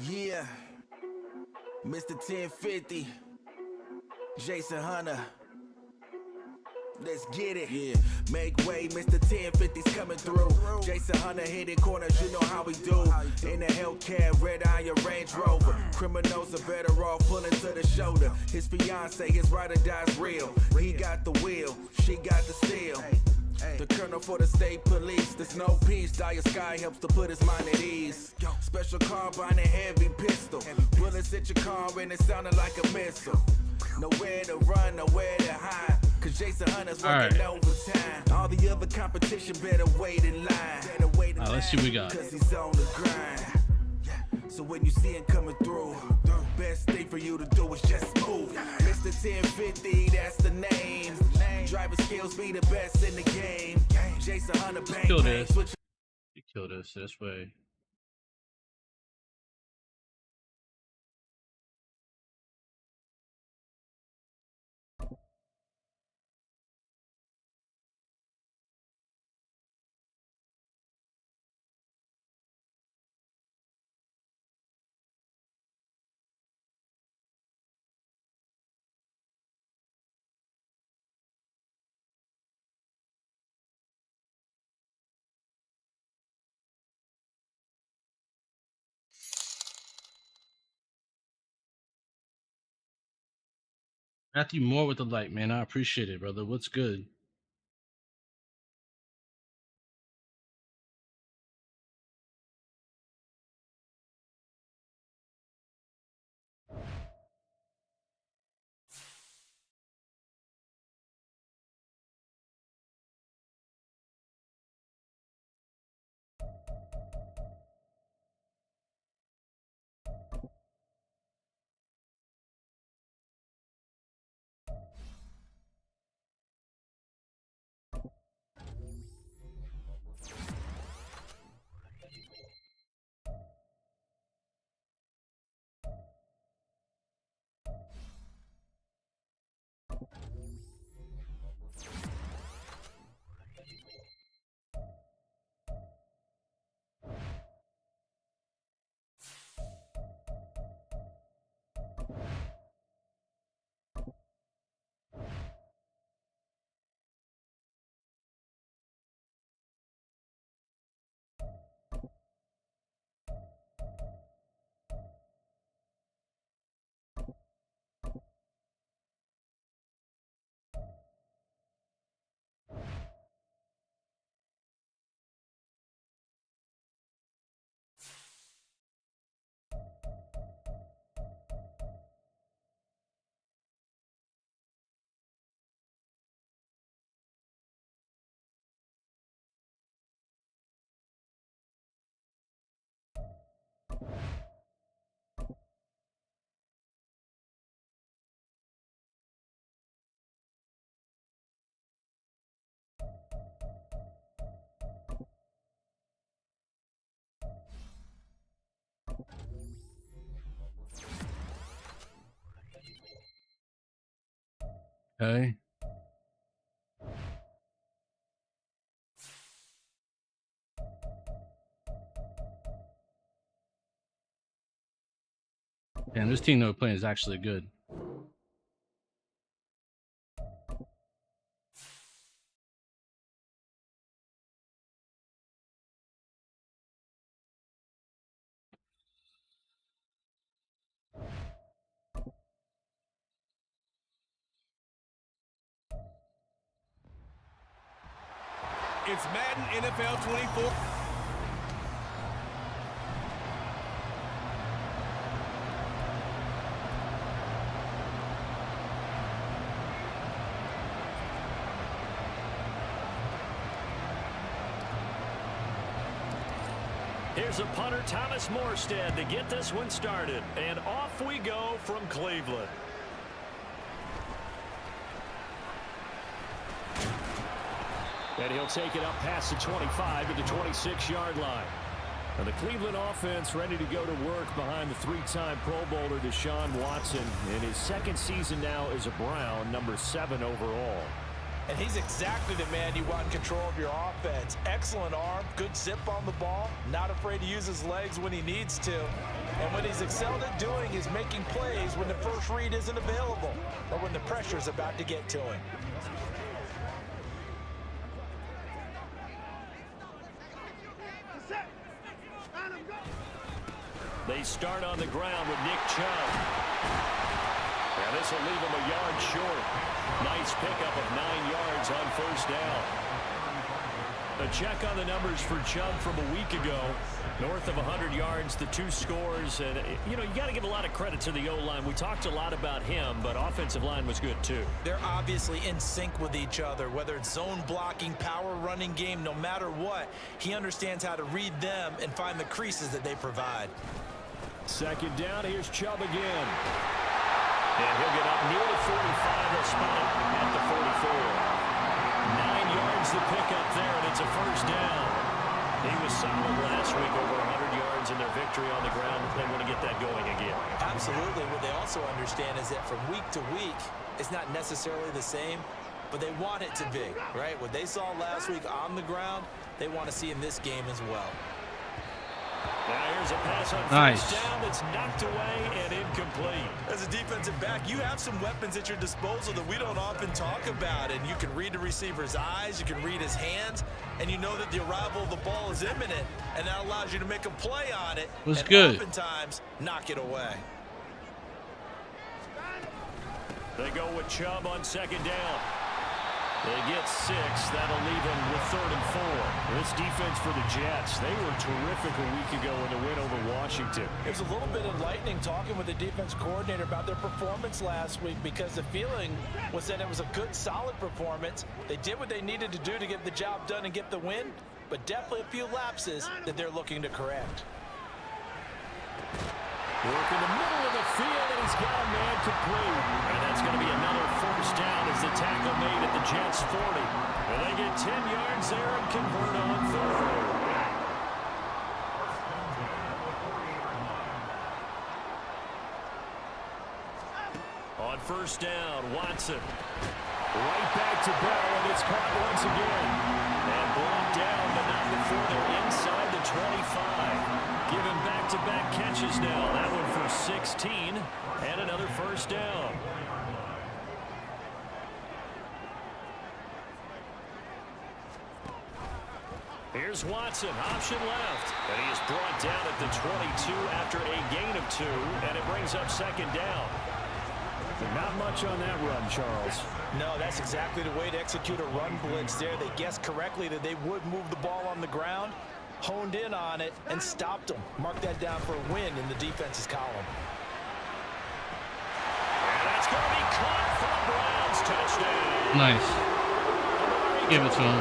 Yeah, Mr1050, Jason Hunter. Let's get it. Yeah, make way, Mr1050's coming through. Jason Hunter hitting corners, you know how we do. In the Hellcat, red iron Range Rover. Criminals are better off pulling to the shoulder. His fiance, his ride or die's real. He got the wheel, she got the steel. The colonel for the state police, there's no peace. Dire Sky helps to put his mind at ease. Special carbine and heavy pistol. Bullets hit your car and it sounded like a missile. Nowhere to run, nowhere to hide. Cause Jason Hunter's working overtime. All the other competition better wait in line. Let's see what we got. Cause he's on the grind. So when you see him coming through, best thing for you to do is just move. Mr1050, that's the name. Driver skills be the best in the game. Jason Hunter, bang, Kill bang, this. switch. You kill this way. Matthew Moore with the light, man. I appreciate it, brother. What's good? Okay. And this team that we're playing is actually good. It's Madden NFL 24. Here's a punter, Thomas Morstead, to get this one started. And off we go from Cleveland. And he'll take it up past the 25 to the 26-yard line. And the Cleveland offense ready to go to work behind the three-time Pro Bowler Deshaun Watson in his second season now as a Brown, number 7 overall. And he's exactly the man you want in control of your offense. Excellent arm, good zip on the ball, not afraid to use his legs when he needs to. And what he's excelled at doing is making plays when the first read isn't available or when the pressure's about to get to him. They start on the ground with Nick Chubb. And this will leave him a yard short. Nice pickup of 9 yards on first down. A check on the numbers for Chubb from a week ago. North of 100 yards, the 2 scores. And, you know, you got to give a lot of credit to the O-line. We talked a lot about him, but offensive line was good too. They're obviously in sync with each other, whether it's zone blocking, power running game, no matter what. He understands how to read them and find the creases that they provide. Second down, here's Chubb again. And he'll get up near the 45. He'll spot it at the 44. 9 yards to pick up there, and it's a first down. He was solid last week, over 100 yards in their victory on the ground. They want to get that going again. Absolutely. What they also understand is that from week to week, it's not necessarily the same, but they want it to be, right? What they saw last week on the ground, they want to see in this game as well. Now here's a pass on Nice. first down that's knocked away and incomplete. As a defensive back, you have some weapons at your disposal that we don't often talk about, and you can read the receiver's eyes, you can read his hands, and you know that the arrival of the ball is imminent, and that allows you to make a play on it. Was and good. Oftentimes, knock it away. They go with Chubb on second down. They get 6. That'll leave them with 3rd and 4. This defense for the Jets, they were terrific a week ago in the win over Washington. It was a little bit enlightening talking with the defense coordinator about their performance last week, because the feeling was that it was a good, solid performance. They did what they needed to do to get the job done and get the win, but definitely a few lapses that they're looking to correct. Work in the middle of the field, and he's got a man complete. And that's going to be another first down as the tackle made at the Jets' 40. And they get 10 yards there and convert on 3rd. On first down, Watson. Right back to Bell, and it's caught once again. And brought down, but not before they're inside the 25. Given back-to-back catches now. That one for 16, and another first down. Here's Watson, option left. And he is brought down at the 22 after a gain of 2, and it brings up second down. Not much on that run, Charles. No, that's exactly the way to execute a run blitz there. They guessed correctly that they would move the ball on the ground, honed in on it, and stopped them. Mark that down for a win in the defense's column. And that's going to be caught for the Browns. Touchdown. Nice. Give it to him.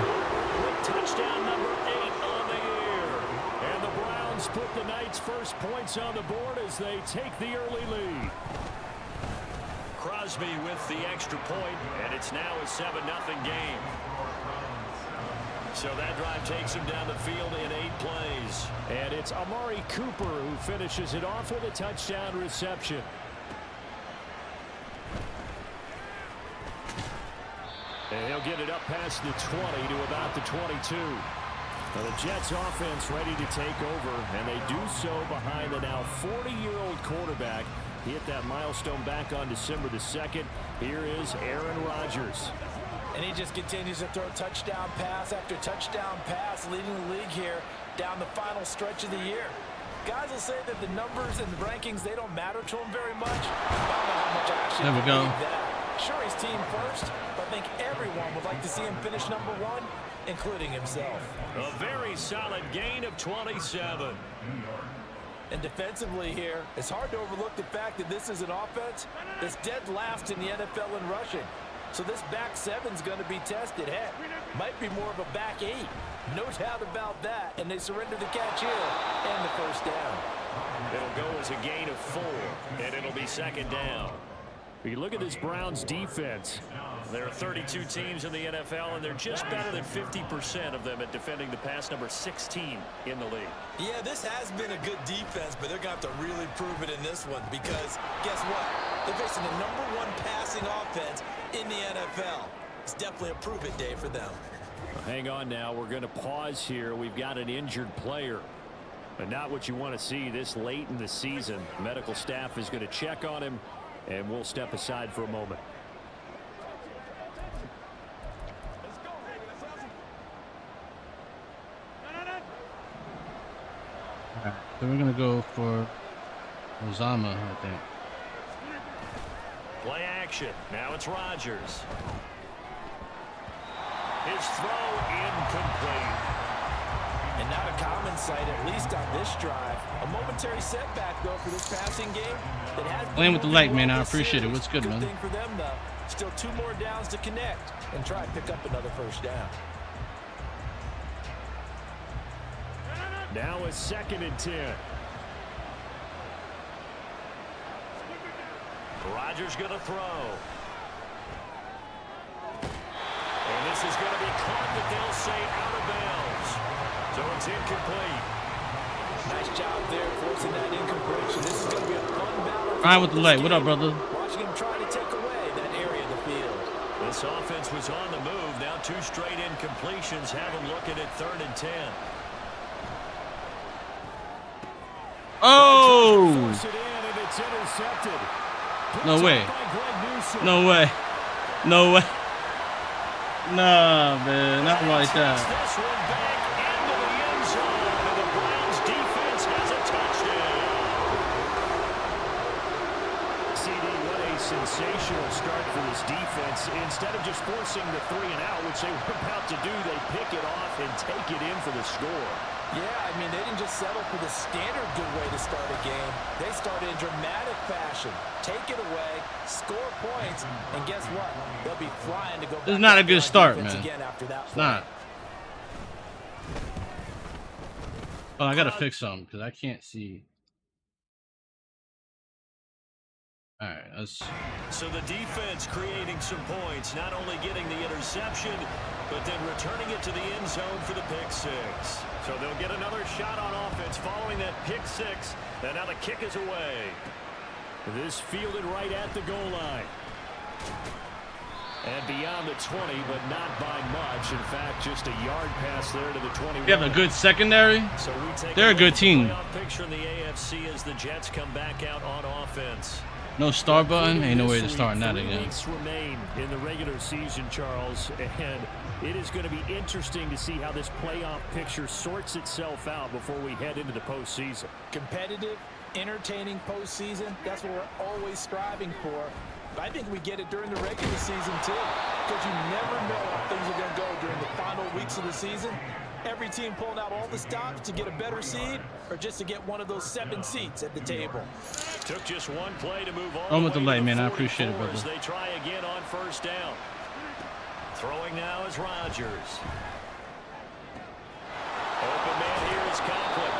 Touchdown number 8 on the year. And the Browns put the Knights' first points on the board as they take the early lead. Crosby with the extra point, and it's now a 7-0 game. So that drive takes him down the field in 8 plays. And it's Amari Cooper who finishes it off with a touchdown reception. And he'll get it up past the 20 to about the 22. Now the Jets offense ready to take over, and they do so behind the now 40-year-old quarterback. He hit that milestone back on December the 2nd. Here is Aaron Rodgers. And he just continues to throw touchdown pass after touchdown pass, leading the league here down the final stretch of the year. Guys will say that the numbers and the rankings, they don't matter to him very much. I don't know how much I actually There we go. believe that. Sure, he's team first, but I think everyone would like to see him finish number 1, including himself. A very solid gain of 27. And defensively here, it's hard to overlook the fact that this is an offense that's dead last in the NFL in rushing. So this back 7's going to be tested. Heck, might be more of a back 8. No doubt about that. And they surrender the catch here and the first down. It'll go as a gain of 4, and it'll be second down. You look at this Browns defense. There are 32 teams in the NFL, and they're just better than 50% of them at defending the pass, number 16 in the league. Yeah, this has been a good defense, but they're going to have to really prove it in this one, because guess what? They're facing the number 1 passing offense in the NFL. It's definitely a prove-it day for them. Hang on now. We're going to pause here. We've got an injured player. But not what you want to see this late in the season. Medical staff is going to check on him, and we'll step aside for a moment. All right, so we're going to go for Ozama, I think. Play action. Now it's Rodgers. His throw incomplete. And not a common sight, at least on this drive. A momentary setback, though, for this passing game. That has Playing with the light, man. I appreciate it. What's good, man? Good thing for them, though. Still 2 more downs to connect and try and pick up another first down. Now a 2nd and 10. Rodgers going to throw. And this is going to be caught, but they'll say out of bounds. So it's incomplete. Nice job there forcing that incompletion. This is going to be a fun battle. Ryan with the light. What up, brother? Watching him try to take away that area of the field. This offense was on the move. Now 2 straight incompletions have them looking at 3rd and 10. Oh! Force it in, and it's intercepted. No way. No way. No way. Nah, man. Not like that. This one back into the end zone, and the Browns defense has a touchdown. CD, what a sensational start for this defense. Instead of just forcing the 3 and out, which they were about to do, they pick it off and take it in for the score. Yeah, I mean, they didn't just settle for the standard good way to start a game. They started in dramatic fashion. Take it away, score points, and guess what? They'll be flying to go back. This is not a good start, man. Again after that It's not. Oh, I gotta fix something because I can't see. All right, let's. So the defense creating some points, not only getting the interception, but then returning it to the end zone for the pick 6. So they'll get another shot on offense following that pick 6. And now the kick is away. This fielded right at the goal line. And beyond the 20, but not by much. In fact, just a yard pass there to the 21. We have a good secondary. So we take They're a good team. Picture in the AFC as the Jets come back out on offense. No star button. Ain't no way to start that 3 again. weeks remain in the regular season, Charles, and it is going to be interesting to see how this playoff picture sorts itself out before we head into the postseason. Competitive, entertaining postseason. That's what we're always striving for. But I think we get it during the regular season, too, because you never know how things are going to go during the final weeks of the season. Every team pulling out all the stops to get a better seed or just to get one of those 7 seats at the table. Took just 1 play to move on. I'm with the light, man. I appreciate it, brother. They try again on 1st down. Throwing now is Rodgers. Open man here is Conklin.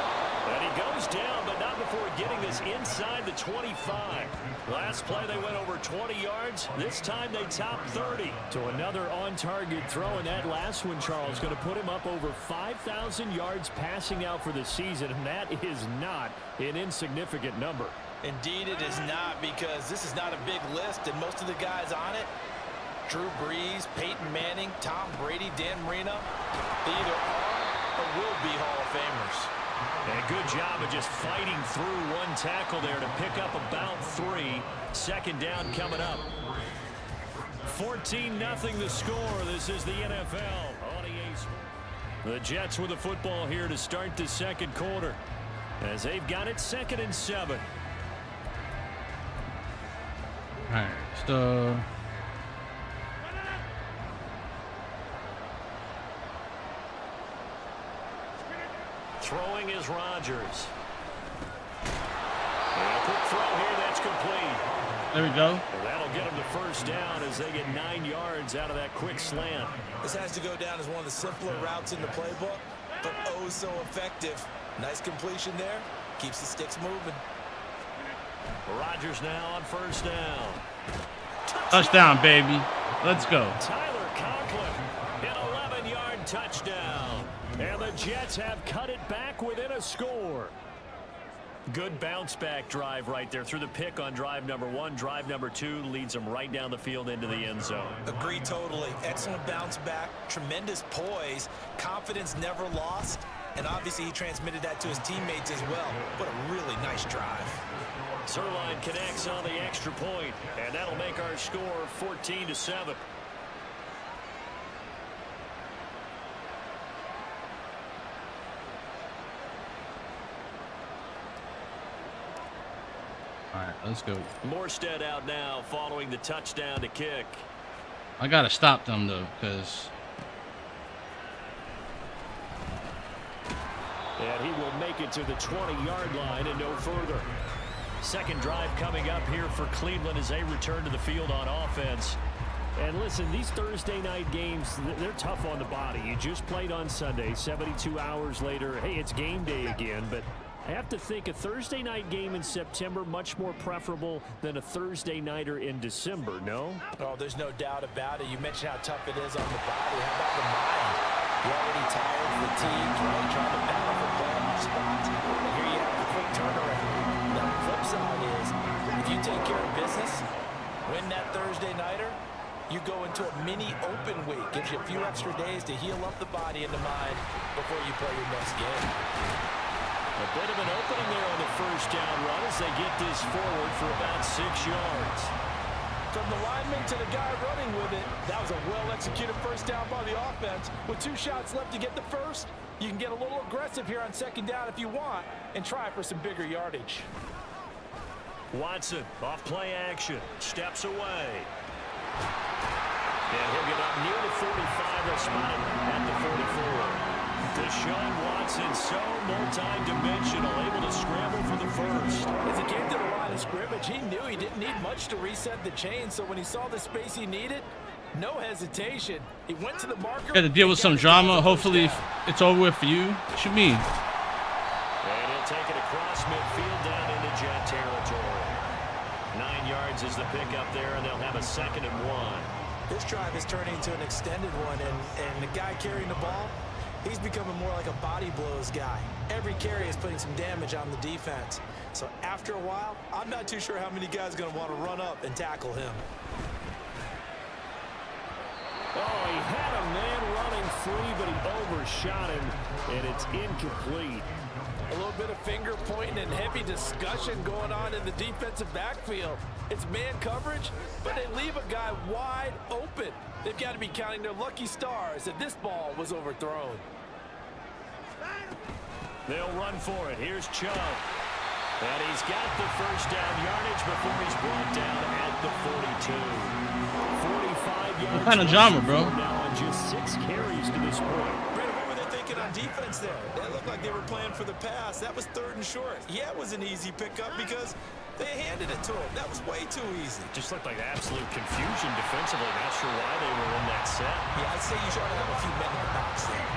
And he goes down, but not before getting this inside the 25. Last play they went over 20 yards. This time they top 30. To another on-target throw, and that last one, Charles, going to put him up over 5,000 yards passing out for the season, and that is not an insignificant number. Indeed it is not, because this is not a big list, and most of the guys on it, Drew Brees, Peyton Manning, Tom Brady, Dan Marino, they either are or will be Hall of Famers. And a good job of just fighting through 1 tackle there to pick up about 3. 2nd down coming up. 14-0 the score. This is the NFL on EA. The Jets with the football here to start the 2nd quarter, as they've got it 2nd and 7. All right, so. Throwing is Rodgers. And a quick throw here, that's complete. There we go. And that'll get them the 1st down as they get 9 yards out of that quick slant. This has to go down as one of the simpler routes in the playbook, but oh so effective. Nice completion there. Keeps the sticks moving. Rodgers now on 1st down. Touchdown, baby. Let's go. Tyler Conklin, an 11-yard touchdown. And the Jets have cut it back within a score. Good bounce-back drive right there. Through the pick on drive number 1. Drive number 2 leads them right down the field into the end zone. Agree totally. Excellent bounce back. Tremendous poise. Confidence never lost. And obviously he transmitted that to his teammates as well. What a really nice drive. Zerline connects on the extra point, and that'll make our score 14-7. All right, let's go. Morstead out now following the touchdown to kick. I gotta stop them though, because and he will make it to the 20-yard line and no further. Second drive coming up here for Cleveland as they return to the field on offense. And listen, these Thursday night games, they're tough on the body. You just played on Sunday, 72 hours later. Hey, it's game day again, but I have to think a Thursday night game in September much more preferable than a Thursday nighter in December, no? Oh, there's no doubt about it. You mentioned how tough it is on the body. How about the mind? You're already tired, fatigued, right? Trying to battle for playoff spots. And here you have the quick turnaround. Now, the flip side is, if you take care of business, win that Thursday nighter, you go into a mini open week. Gives you a few extra days to heal up the body and the mind before you play your next game. A bit of an opening there on the first down run as they get this forward for about 6 yards. From the lineman to the guy running with it, that was a well-executed first down by the offense. With 2 shots left to get the first, you can get a little aggressive here on second down if you want and try for some bigger yardage. Watson off play action, steps away. And he'll get up near the 45. They'll spot him at the 44. Deshaun Watson, so multi-dimensional, able to scramble for the first. As he came to the line of scrimmage, he knew he didn't need much to reset the chain, so when he saw the space he needed, no hesitation. He went to the marker. got to deal with some drama. Hopefully it's over with for you. What you mean? And he'll take it across midfield down into Jet territory. 9 yards is the pickup there, and they'll have a 2nd and 1. This drive is turning into an extended one, and the guy carrying the ball, he's becoming more like a body blows guy. Every carry is putting some damage on the defense. So after a while, I'm not too sure how many guys are going to want to run up and tackle him. Oh, he had a man running free, but he overshot him, and it's incomplete. A little bit of finger pointing and heavy discussion going on in the defensive backfield. It's man coverage, but they leave a guy wide open. They've got to be counting their lucky stars that this ball was overthrown. They'll run for it. Here's Chubb. And he's got the first down yardage before he's brought down at the 42. 45 yards. What kind of drama, bro? Now on just 6 carries to this point. Brandon, what were they thinking on defense there? That looked like they were playing for the pass. That was 3rd and short. Yeah, it was an easy pickup because they handed it to him. That was way too easy. Just looked like absolute confusion defensively. Not sure why they were in that set. Yeah, I'd say you try to have a few men in the box there.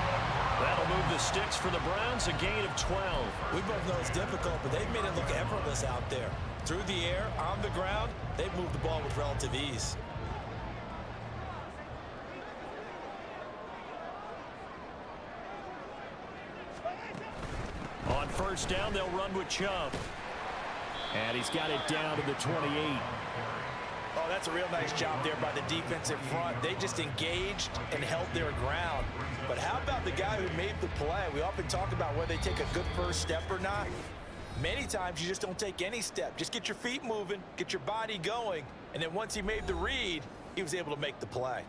That'll move the sticks for the Browns, a gain of 12. We both know it's difficult, but they've made it look effortless out there. Through the air, on the ground, they've moved the ball with relative ease. On first down, they'll run with Chubb. And he's got it down to the 28. Oh, that's a real nice job there by the defensive front. They just engaged and held their ground. But how about the guy who made the play? We often talk about whether they take a good first step or not. Many times you just don't take any step. Just get your feet moving, get your body going, and then once he made the read, he was able to make the play.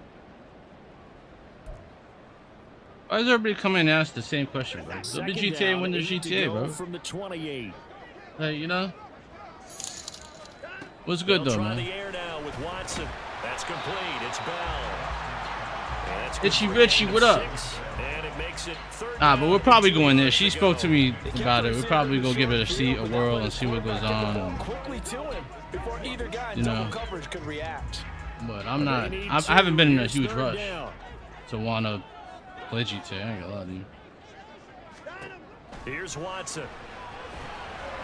Why does everybody come in and ask the same question, bro? Let the GTA win the GTA, bro. From the 28. Hey, you know? What's good, though, man? The air now with Watson. That's complete. It's Bell. Itchy Richie, what up? And it makes it 3rd But we're probably going there. She spoke to me about it. We're probably going to give it a whirl and see what goes on. Quickly to him before either guy in double coverage could react. But I'm not, I haven't been in a huge rush to want to play GTA. I ain't gonna lie to you. Here's Watson.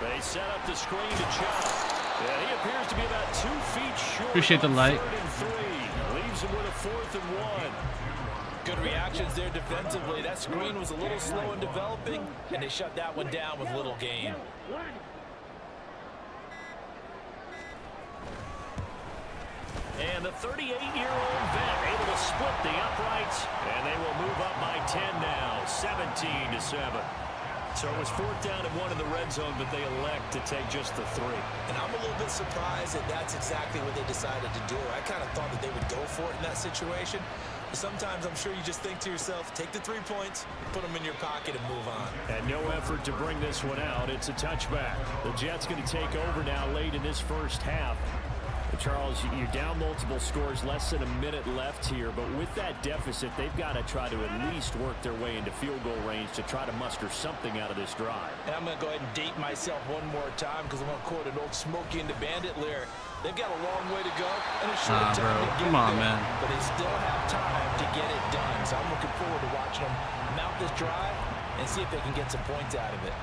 They set up the screen to Chubb. And he appears to be about 2 feet short. Appreciate the light. 3rd and 3. Leaves him with a 4th and 1. Good reactions there defensively. That screen was a little slow in developing, and they shut that one down with little gain. And the 38-year-old vet able to split the uprights, and they will move up by 10 now, 17-7. So it was 4th down and 1 in the red zone, but they elect to take just the 3. And I'm a little bit surprised that that's exactly what they decided to do. I kind of thought that they would go for it in that situation. But sometimes I'm sure you just think to yourself, take the 3 points, put them in your pocket, and move on. And no effort to bring this one out. It's a touchback. The Jets going to take over now late in this first half. Charles, you're down multiple scores, less than a minute left here, but with that deficit, they've got to try to at least work their way into field goal range to try to muster something out of this drive. And I'm going to go ahead and date myself one more time because I'm going to quote an old Smokey and the Bandit lyric. They've got a long way to go and a short time to get Come on, there, man. but they still have time to get it done. So I'm looking forward to watching them mount this drive and see if they can get some points out of it.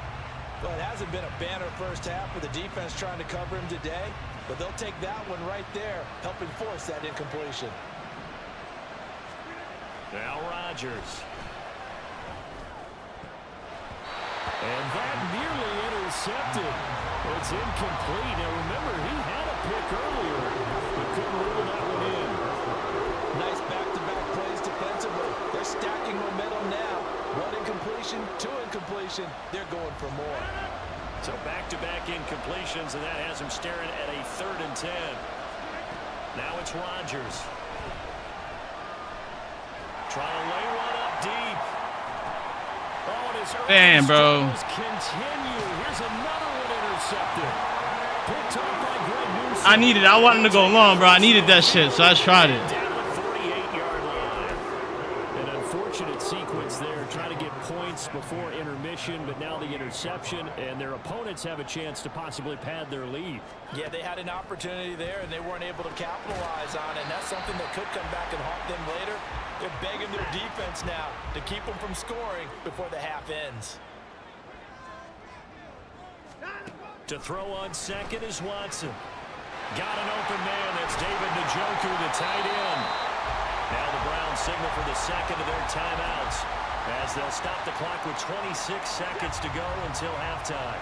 Well, it hasn't been a banner first half for the defense trying to cover him today, but they'll take that one right there, helping force that incompletion. Now Rodgers. And that nearly intercepted. It's incomplete. Now remember, he had a pick earlier, but couldn't rule that one in. Nice back-to-back plays defensively. They're stacking momentum now. 1 incompletion, 2 incompletion. They're going for more. So back-to-back incompletions, and that has him staring at a 3rd and 10. Now it's Rodgers. Trying to lay one up deep. Oh, and his damn, bro. Continue. Here's another one intercepted. Picked up by Greg Newsome. I wanted to go long, bro. I needed that shit, so I tried it. Down the 48-yard line. An unfortunate sequence there, trying to get points before intermission, but now the interception, and their opponents have a chance to possibly pad their lead. Yeah, they had an opportunity there, and they weren't able to capitalize on it, and that's something that could come back and haunt them later. They're begging their defense now to keep them from scoring before the half ends. To throw on second is Watson. Got an open man. That's David Njoku, the tight end. Now the Browns signal for the second of their timeouts as they'll stop the clock with 26 seconds to go until halftime.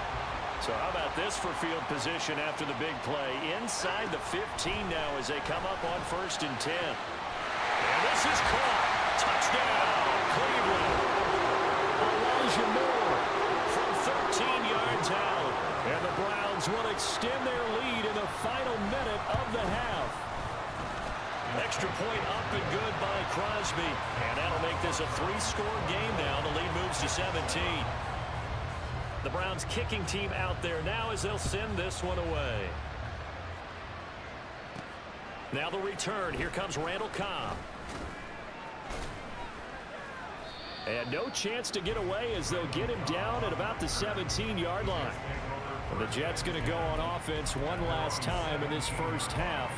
So how about this for field position after the big play? Inside the 15 now as they come up on 1st and 10. And this is caught. Touchdown, Cleveland. Elijah Moore from 13 yards out. And the Browns will extend their lead in the final minute of the half. Extra point up and good by Crosby. And that'll make this a 3-score game now. The lead moves to 17. The Browns kicking team out there now as they'll send this one away. Now the return. Here comes Randall Cobb. And no chance to get away as they'll get him down at about the 17-yard line. And the Jets going to go on offense one last time in this first half.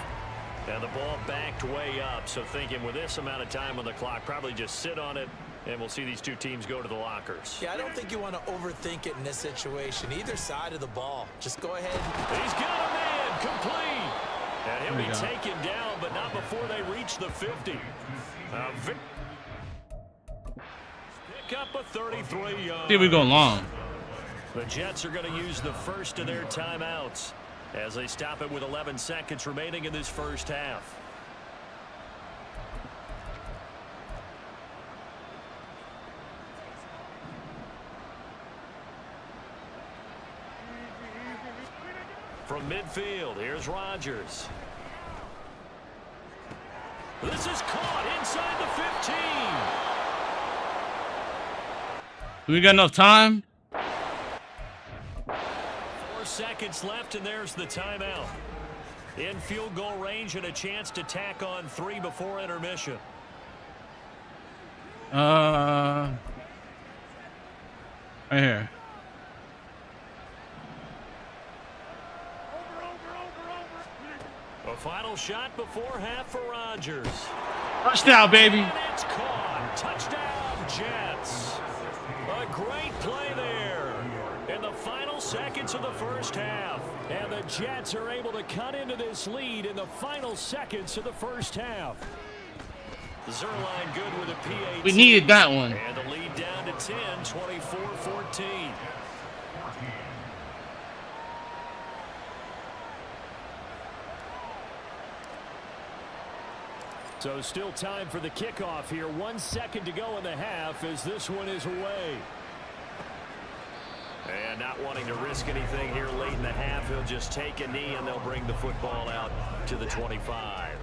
And the ball backed way up, so thinking with this amount of time on the clock, probably just sit on it, and we'll see these two teams go to the lockers. Yeah, I don't think you want to overthink it in this situation. Either side of the ball. Just go ahead. He's got a man, complete. And he'll be taken down, but not before they reach the 50. Pick up a 33-yard. See, we go long. The Jets are going to use the first of their timeouts as they stop it with 11 seconds remaining in this first half. From midfield, here's Rodgers. This is caught inside the 15. Do we got enough time? 4 seconds left, and there's the timeout. In field goal range and a chance to tack on 3 before intermission. Right here. A final shot before half for Rodgers. Touchdown, baby. And it's caught. Touchdown, Jets. A great play there in the final seconds of the first half. And the Jets are able to cut into this lead in the final seconds of the first half. Zerline good with a PAT. We needed that one. And the lead down to 10, 24-14. So still time for the kickoff here. 1 second to go in the half as this one is away. And not wanting to risk anything here late in the half, he'll just take a knee and they'll bring the football out to the 25.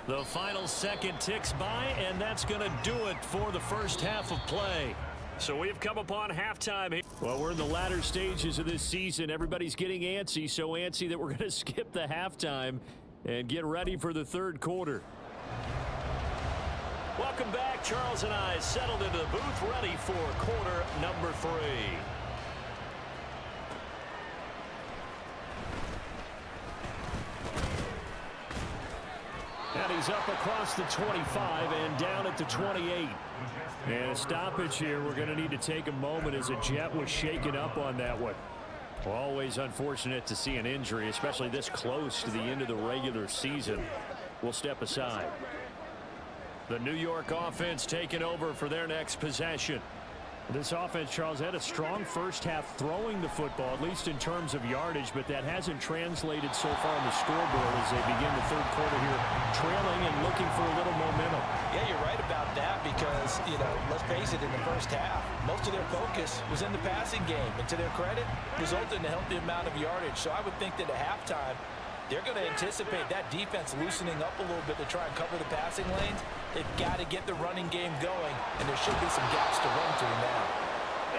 The final second ticks by, and that's going to do it for the first half of play. So we've come upon halftime here. Well, we're in the latter stages of this season. Everybody's getting antsy, so antsy that we're going to skip the halftime and get ready for the third quarter. Welcome back. Charles and I settled into the booth, ready for quarter number 3. And he's up across the 25 and down at the 28. And a stoppage here. We're going to need to take a moment as a Jet was shaken up on that one. Always unfortunate to see an injury, especially this close to the end of the regular season. We'll step aside. The New York offense taking over for their next possession. This offense, Charles, had a strong first half throwing the football, at least in terms of yardage, but that hasn't translated so far on the scoreboard as they begin the third quarter here, trailing and looking for a little momentum. Yeah, you're right about that because, let's face it, in the first half, most of their focus was in the passing game. And to their credit, resulted in a healthy amount of yardage. So I would think that at halftime, they're going to anticipate that defense loosening up a little bit to try and cover the passing lanes. They've got to get the running game going, and there should be some gaps to run through now.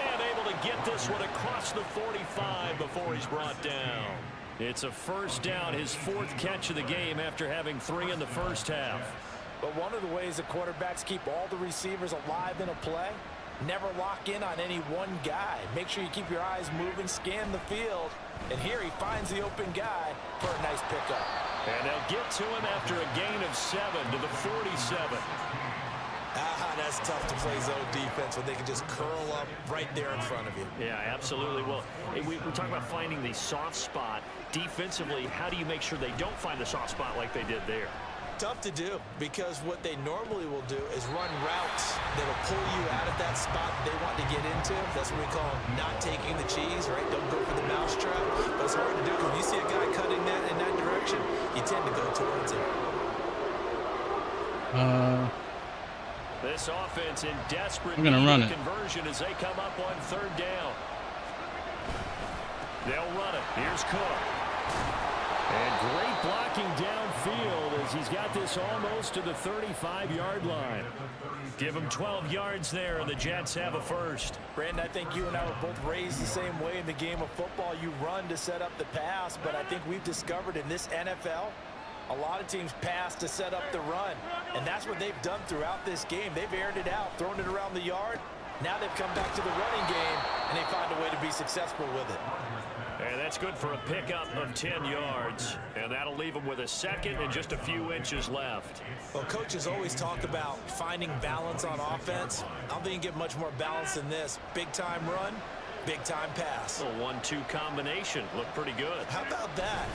And able to get this one across the 45 before he's brought down. It's a first down, his 4th catch of the game after having 3 in the first half. But one of the ways that quarterbacks keep all the receivers alive in a play, never lock in on any one guy. Make sure you keep your eyes moving, scan the field. And here he finds the open guy for a nice pickup. And they'll get to him after a gain of 7 to the 47. That's tough to play zone defense when they can just curl up right there in front of you. Yeah, absolutely. Well, we talk about finding the soft spot. Defensively, how do you make sure they don't find the soft spot like they did there? Tough to do because what they normally will do is run routes that'll pull you out of that spot they want to get into. That's what we call not taking the cheese, right? Don't go for the mousetrap. But it's hard to do because when you see a guy cutting that in that direction, you tend to go towards him. This offense in desperate I'm gonna run it. Conversion as they come up on 3rd down. They'll run it. Here's Cook. And great blocking downfield as he's got this almost to the 35-yard line. Give him 12 yards there, and the Jets have a first. Brandon, I think you and I were both raised the same way in the game of football. You run to set up the pass, but I think we've discovered in this NFL, a lot of teams pass to set up the run. And that's what they've done throughout this game. They've aired it out, thrown it around the yard. Now they've come back to the running game, and they find a way to be successful with it. And that's good for a pickup of 10 yards. And that'll leave them with a second and just a few inches left. Well, coaches always talk about finding balance on offense. I don't think you can get much more balance than this. Big-time run, big-time pass. A 1-2 combination. Looked pretty good. How about that?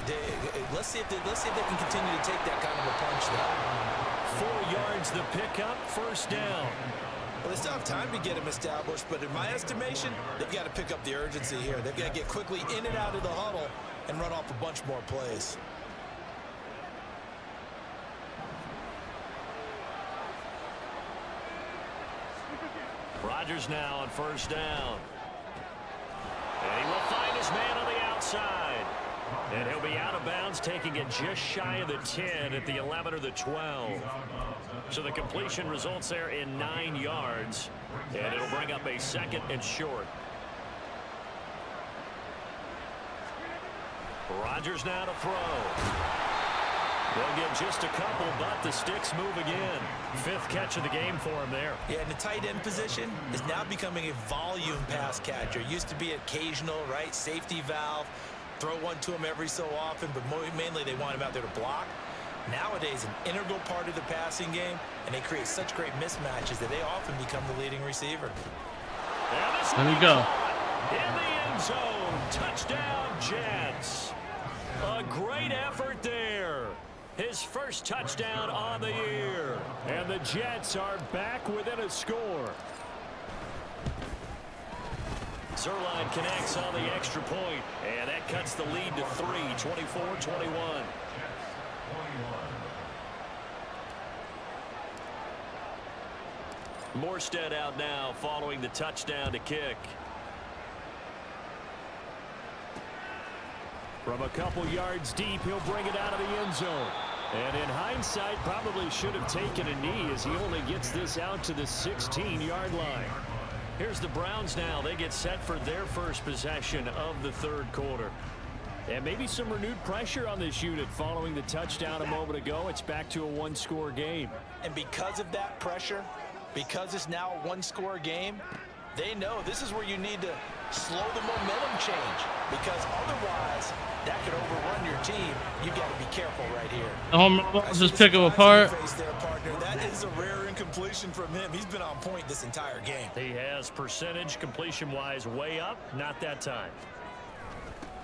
Let's see if they can continue to take that kind of a punch there. 4 yards the pickup, first down. Well, they still have time to get him established, but in my estimation, they've got to pick up the urgency here. They've got to get quickly in and out of the huddle and run off a bunch more plays. Rodgers now on first down. And he will find his man on the outside. And he'll be out of bounds, taking it just shy of the 10 at the 11 or the 12. So the completion results there in 9 yards. And it'll bring up a 2nd and short. Rodgers now to throw. They'll get just a couple, but the sticks move again. 5th catch of the game for him there. Yeah, and the tight end position is now becoming a volume pass catcher. Used to be occasional, right? Safety valve. Throw one to him every so often, but mainly they want him out there to block. Nowadays, an integral part of the passing game, and they create such great mismatches that they often become the leading receiver. There we go. In the end zone, touchdown Jets. A great effort there. His first touchdown on the year. And the Jets are back within a score. Zerline connects on the extra point, and that cuts the lead to 3, 24-21. Morstead out now following the touchdown to kick. From a couple yards deep, he'll bring it out of the end zone. And in hindsight, probably should have taken a knee as he only gets this out to the 16-yard line. Here's the Browns now. They get set for their first possession of the third quarter. And maybe some renewed pressure on this unit following the touchdown a moment ago. It's back to a one-score game. And because of that pressure, because it's now a one-score game, they know this is where you need to slow the momentum change, because otherwise that could overrun your team. You've got to be careful right here. Just pick him apart. That is a rare incompletion from him. He's been on point this entire game. He has percentage completion-wise way up. Not that time.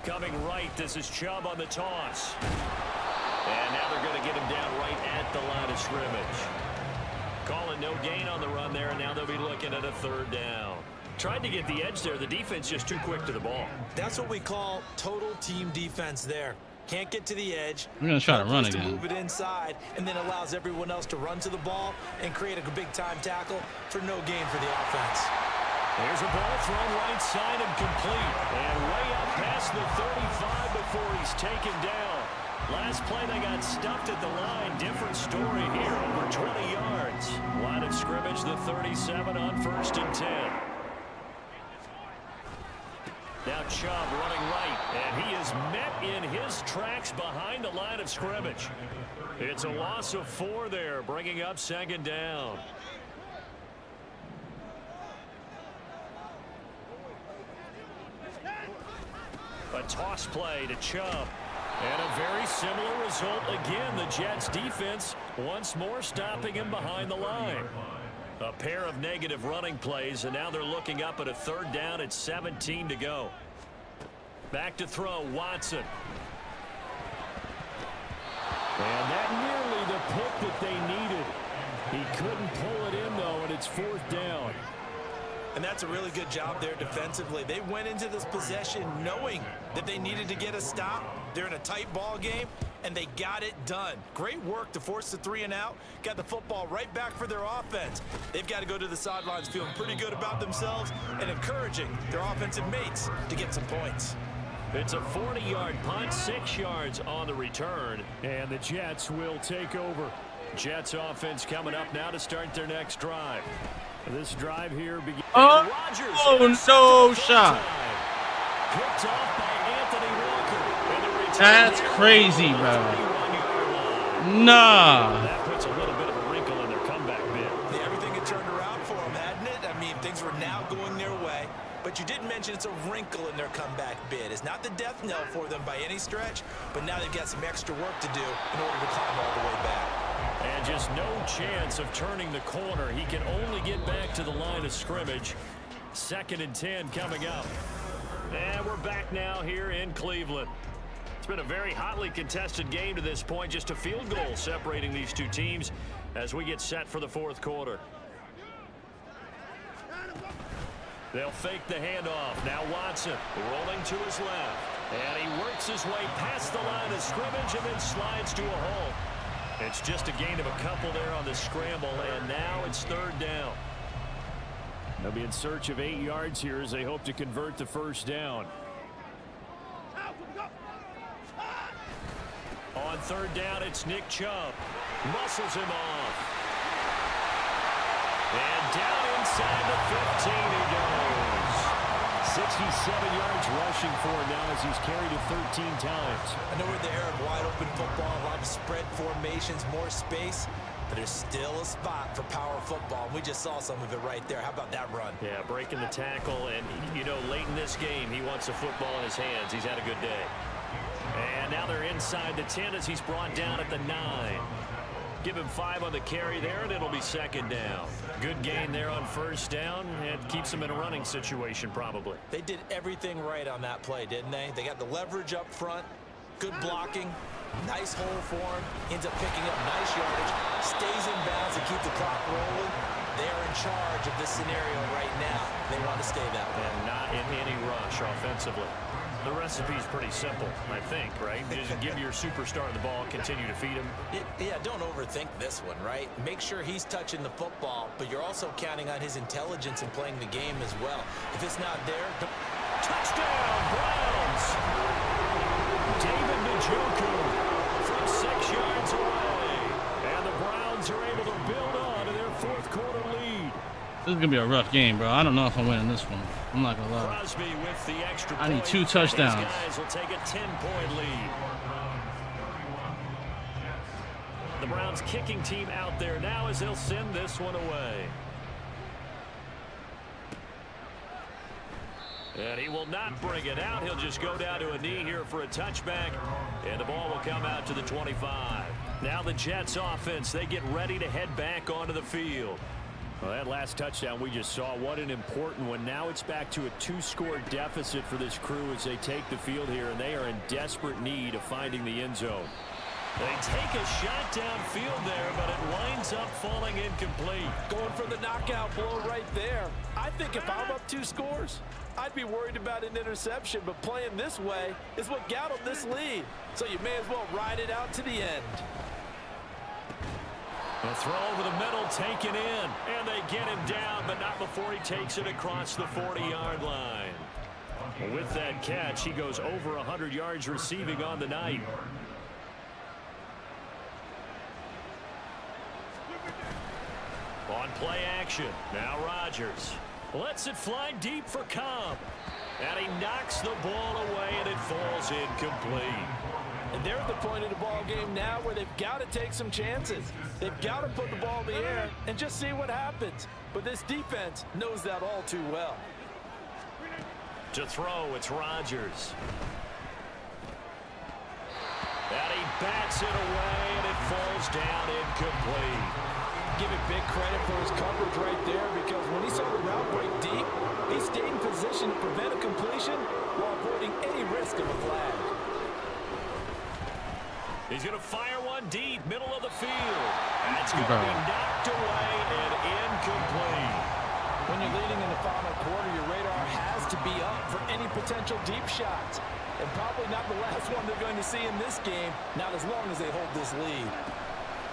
Coming right, this is Chubb on the toss. And now they're going to get him down right at the line of scrimmage. Calling no gain on the run there, and now they'll be looking at a third down. Tried to get the edge there. The defense just too quick to the ball. That's what we call total team defense there. Can't get to the edge. We're going to try to run again. Move it inside, and then allows everyone else to run to the ball and create a big-time tackle for no gain for the offense. There's a ball thrown right side and complete. And way up past the 35 before he's taken down. Last play, they got stuffed at the line. Different story here, over 20 yards. Line of scrimmage, the 37 on 1st and 10. Now Chubb running right, and he is met in his tracks behind the line of scrimmage. It's a loss of 4 there, bringing up 2nd down. A toss play to Chubb. And a very similar result again. The Jets defense once more stopping him behind the line. A pair of negative running plays, and now they're looking up at a 3rd down at 17 to go. Back to throw, Watson. And that nearly the pick that they needed. He couldn't pull it in, though, and it's 4th down. And that's a really good job there defensively. They went into this possession knowing that they needed to get a stop. They're in a tight ball game, and they got it done. Great work to force the 3 and out. Got the football right back for their offense. They've got to go to the sidelines feeling pretty good about themselves and encouraging their offensive mates to get some points. It's a 40-yard punt, 6 yards on the return. And the Jets will take over. Jets offense coming up now to start their next drive. This drive here begins. Oh, no shot. Picked off by Anthony Walker. That's crazy, bro. Nah. That puts a little bit of a wrinkle in their comeback bid. Yeah, everything had turned around for them, hadn't it? I mean, things were now going their way. But you did mention it's a wrinkle in their comeback bid. It's not the death knell for them by any stretch, but now they've got some extra work to do in order to climb all the way back. And just no chance of turning the corner. He can only get back to the line of scrimmage. 2nd and 10 coming up. And we're back now here in Cleveland. It's been a very hotly contested game to this point. Just a field goal separating these two teams as we get set for the 4th quarter. They'll fake the handoff. Now Watson rolling to his left. And he works his way past the line of scrimmage and then slides to a hole. It's just a gain of a couple there on the scramble, and now it's 3rd down. They'll be in search of 8 yards here as they hope to convert the 1st down. On 3rd down, it's Nick Chubb. Muscles him off. And down inside the 15 he goes. 67 yards rushing for him now as he's carried it 13 times. I know we're in the era of wide open football, a lot of spread formations, more space, but there's still a spot for power football. We just saw some of it right there. How about that run? Yeah, breaking the tackle, and, you know, late in this game, he wants the football in his hands. He's had a good day. And now they're inside the 10 as he's brought down at the 9. Give him 5 on the carry there, and it'll be 2nd down. Good gain there on 1st down, and keeps him in a running situation probably. They did everything right on that play, didn't they? They got the leverage up front, good blocking, nice hole for him, ends up picking up nice yardage, stays in bounds to keep the clock rolling. They're in charge of this scenario right now. They want to stay that way. And not in any rush offensively. The recipe's pretty simple, I think, right? Just give your superstar the ball, continue to feed him. Yeah, don't overthink this one, right? Make sure he's touching the football, but you're also counting on his intelligence in playing the game as well. If it's not there, Touchdown, Browns! David Njoku from 6 yards away. And the Browns are able to build on to their fourth quarter lead. This is going to be a rough game, bro. I don't know if I'm winning this one. I'm not going to lie. Crosby with the extra I need point. 2 touchdowns. These guys will take a 10-point lead. The Browns kicking team out there now as they'll send this one away. And he will not bring it out. He'll just go down to a knee here for a touchback. And the ball will come out to the 25. Now the Jets offense, they get ready to head back onto the field. Well, that last touchdown we just saw, what an important one. Now it's back to a 2-score deficit for this crew as they take the field here, and they are in desperate need of finding the end zone. They take a shot downfield there, but it winds up falling incomplete. going for the knockout blow right there. I think if I'm up 2 scores, I'd be worried about an interception, but playing this way is what got them this lead. So you may as well ride it out to the end. A throw over the middle, taken in, and they get him down, but not before he takes it across the 40-yard line. With that catch, he goes over 100 yards receiving on the night. On play action, now Rodgers lets it fly deep for Cobb, and he knocks the ball away, and it falls incomplete. And they're at the point of the ball game now where they've got to take some chances. They've got to put the ball in the air and just see what happens. But this defense knows that all too well. To throw, it's Rodgers. And he bats it away, and it falls down incomplete. Give him big credit for his coverage right there, because when he saw the route break deep, he stayed in position to prevent a completion while avoiding any risk of a flag. He's going to fire one deep, middle of the field. And it's going to be knocked away and incomplete. When you're leading in the final quarter, your radar has to be up for any potential deep shots. And probably not the last one they're going to see in this game, not as long as they hold this lead.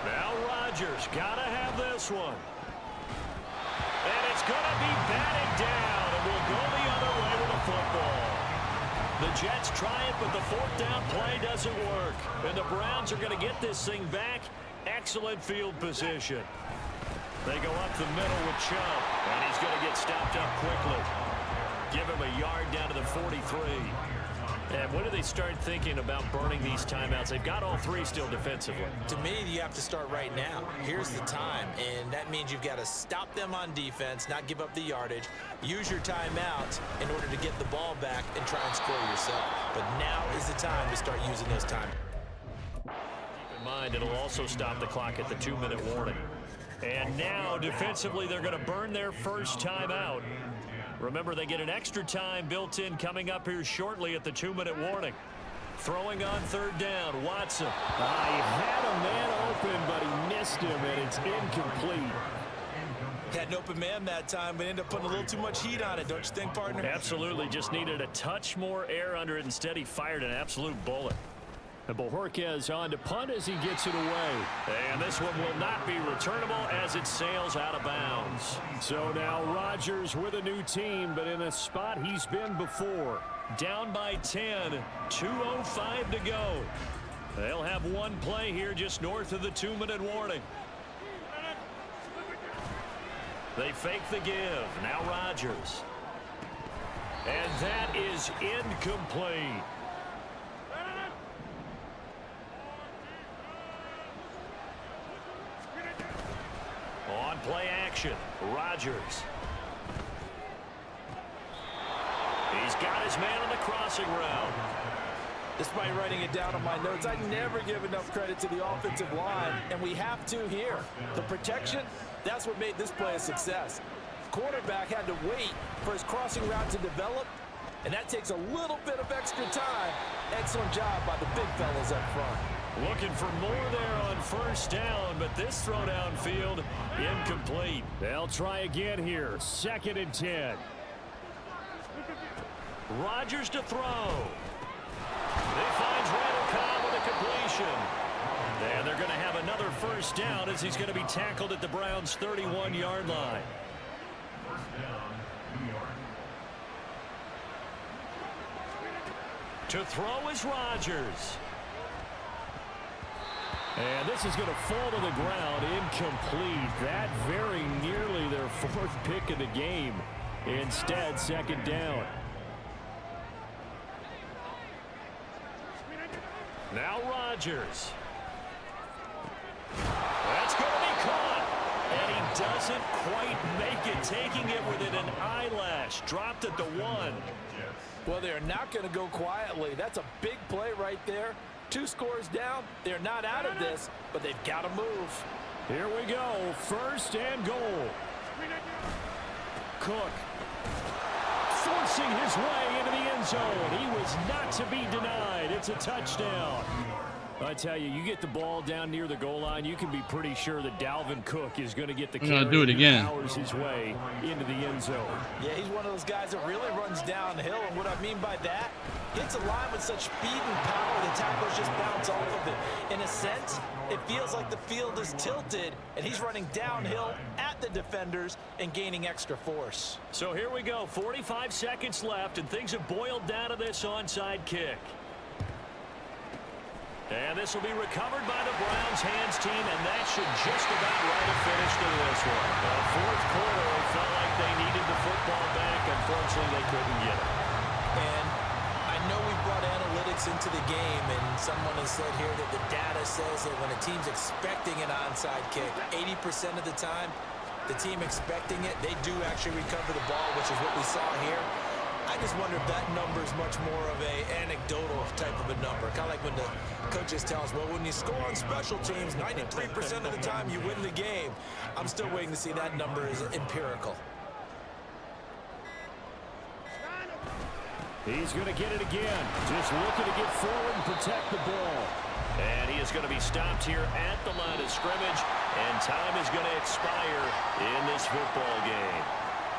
Now Rodgers got to have this one. And it's going to be batted down, and we'll go the other way with the football. The Jets try it, but the 4th down play doesn't work. And the Browns are going to get this thing back. Excellent field position. They go up the middle with Chubb, and he's going to get stopped up quickly. Give him a yard down to the 43. And when do they start thinking about burning these timeouts? They've got all 3 still defensively. To me, you have to start right now. Here's the time, and that means you've got to stop them on defense, not give up the yardage, use your timeouts in order to get the ball back and try and score yourself. But now is the time to start using those timeouts. Keep in mind, it'll also stop the clock at the 2-minute warning. And now, defensively, they're going to burn their first timeout. Remember, they get an extra time built in coming up here shortly at the 2-minute warning. Throwing on 3rd down, Watson. He had a man open, but he missed him, and it's incomplete. Had an open man that time, but ended up putting a little too much heat on it, don't you think, partner? Absolutely, just needed a touch more air under it. Instead, he fired an absolute bullet. And Bojorquez on to punt as he gets it away. And this one will not be returnable as it sails out of bounds. So now Rodgers with a new team, but in a spot he's been before. Down by 10, 2:05 to go. They'll have one play here just north of the 2-minute warning. They fake the give. Now Rodgers. And that is incomplete. On play action, Rodgers. He's got his man on the crossing route. Despite writing it down on my notes, I never give enough credit to the offensive line, and we have to here. The protection, that's what made this play a success. Quarterback had to wait for his crossing route to develop, and that takes a little bit of extra time. Excellent job by the big fellas up front. Looking for more there on first down, but this throw downfield incomplete. They'll try again here. 2nd and 10. Rodgers to throw. He finds Randall Cobb with a completion. And they're going to have another first down as he's going to be tackled at the Browns' 31-yard line. To throw is Rodgers. And this is going to fall to the ground, incomplete. That very nearly their 4th pick of the game. Instead, 2nd down. Now Rodgers. That's going to be caught. And he doesn't quite make it, taking it within an eyelash. Dropped at the 1. Well, they're not going to go quietly. That's a big play right there. 2 scores down. They're not out of this, but they've got to move. Here we go. 1st and goal. Cook forcing his way into the end zone. He was not to be denied. It's a touchdown. I tell you, you get the ball down near the goal line, you can be pretty sure that Dalvin Cook is going to get the carry. Do it again. Powers his way into the end zone. Yeah, he's one of those guys that really runs downhill, and what I mean by that, hits a line with such speed and power, the tackles just bounce off of it. In a sense, it feels like the field is tilted, and he's running downhill at the defenders and gaining extra force. So here we go, 45 seconds left, and things have boiled down to this onside kick. And this will be recovered by the Browns hands team, and that should just about write a finish to this one. The 4th quarter felt like they needed the football back. Unfortunately, they couldn't get it. And I know we brought analytics into the game, and someone has said here that the data says that when a team's expecting an onside kick, 80% of the time, the team expecting it, they do actually recover the ball, which is what we saw here. I just wonder if that number is much more of a anecdotal type of a number. Kind of like when the coaches tell us, well, when you score on special teams, 93% of the time you win the game. I'm still waiting to see that number is empirical. He's going to get it again. Just looking to get forward and protect the ball. And he is going to be stopped here at the line of scrimmage, and time is going to expire in this football game.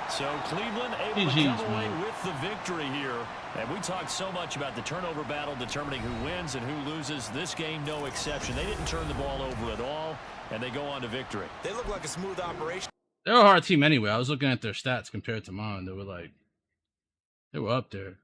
So Cleveland able to come away with the victory here. And we talked so much about the turnover battle determining who wins and who loses. This game, no exception. They didn't turn the ball over at all, and they go on to victory. They look like a smooth operation. They're a hard team anyway. I was looking at their stats compared to mine. They were up there.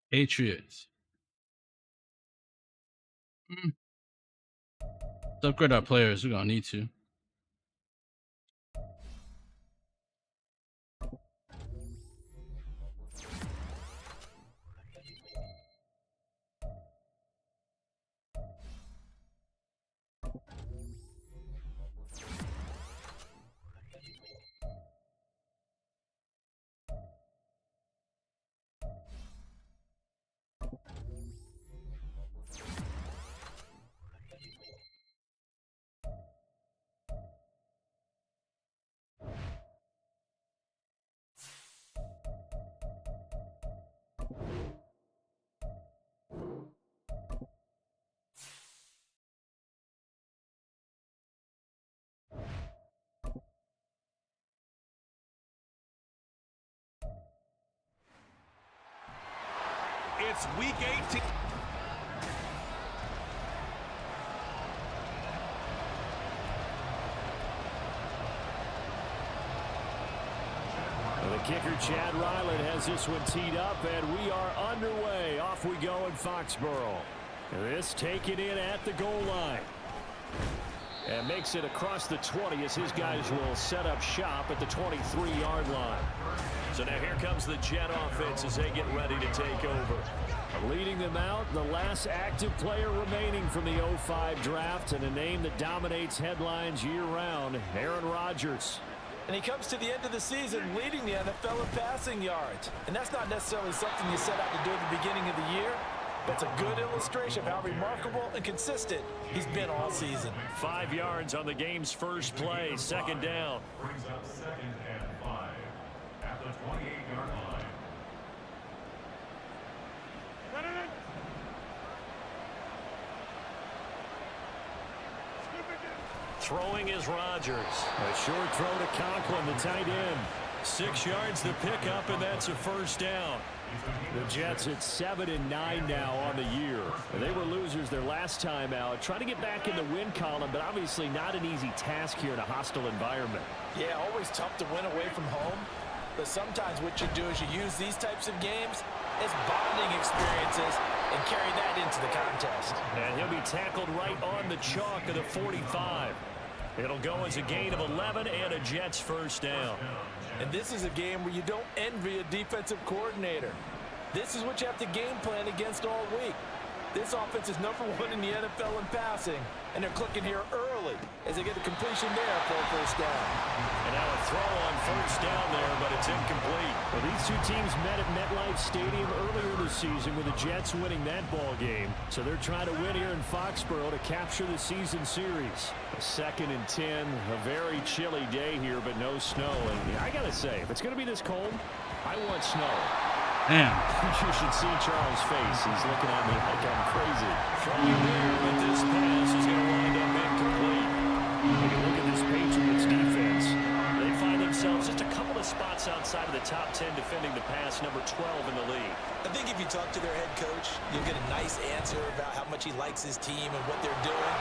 Patriots. Let's upgrade our players. We're gonna need to. It's week 18. The kicker, Chad Ryland, has this one teed up, and we are underway. Off we go in Foxborough. This taken in at the goal line. And makes it across the 20 as his guys will set up shop at the 23-yard line. So now here comes the Jet offense as they get ready to take over. Leading them out, the last active player remaining from the 05 draft, and a name that dominates headlines year-round, Aaron Rodgers. And he comes to the end of the season leading the NFL in passing yards. And that's not necessarily something you set out to do at the beginning of the year. That's a good illustration of how remarkable and consistent he's been all season. 5 yards on the game's first play, second down. Brings up 2nd and 5 at the 28-yard line. Throwing is Rodgers. A short throw to Conklin, the tight end. 6 yards the pickup, and that's a first down. The Jets at 7-9 now on the year. They were losers their last time out. Trying to get back in the win column, but obviously not an easy task here in a hostile environment. Yeah, always tough to win away from home. But sometimes what you do is you use these types of games as bonding experiences and carry that into the contest. And he'll be tackled right on the chalk of the 45. It'll go as a gain of 11 and a Jets first down. And this is a game where you don't envy a defensive coordinator. This is what you have to game plan against all week. This offense is #1 in the NFL in passing, and they're clicking here early as they get the completion there for a first down. And now a throw on first down there, but it's incomplete. Well, these two teams met at MetLife Stadium earlier this season with the Jets winning that ball game. So they're trying to win here in Foxborough to capture the season series. A 2nd and 10, a very chilly day here, but no snow. And I got to say, if it's going to be this cold, I want snow. Damn. You should see Charles' face. He's looking at me like I'm crazy. Trying there, but this pass is going to wind up incomplete. Take a look at this Patriots defense. They find themselves just a couple of spots outside of the top 10 defending the pass, #12 in the league. I think if you talk to their head coach, you'll get a nice answer about how much he likes his team and what they're doing.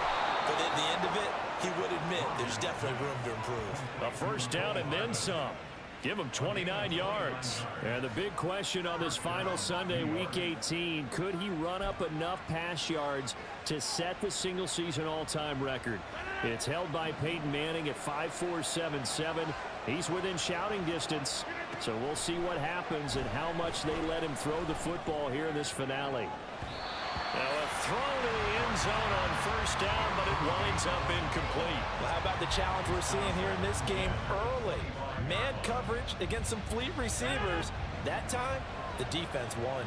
But at the end of it, he would admit there's definitely room to improve. A first down and then some. Give him 29 yards. And the big question on this final Sunday, Week 18, could he run up enough pass yards to set the single-season all-time record? It's held by Peyton Manning at 5.477. He's within shouting distance, so we'll see what happens and how much they let him throw the football here in this finale. Now a throw to the end zone on first down, but it winds up incomplete. Well, how about the challenge we're seeing here in this game early? Man coverage against some fleet receivers. That time, the defense won.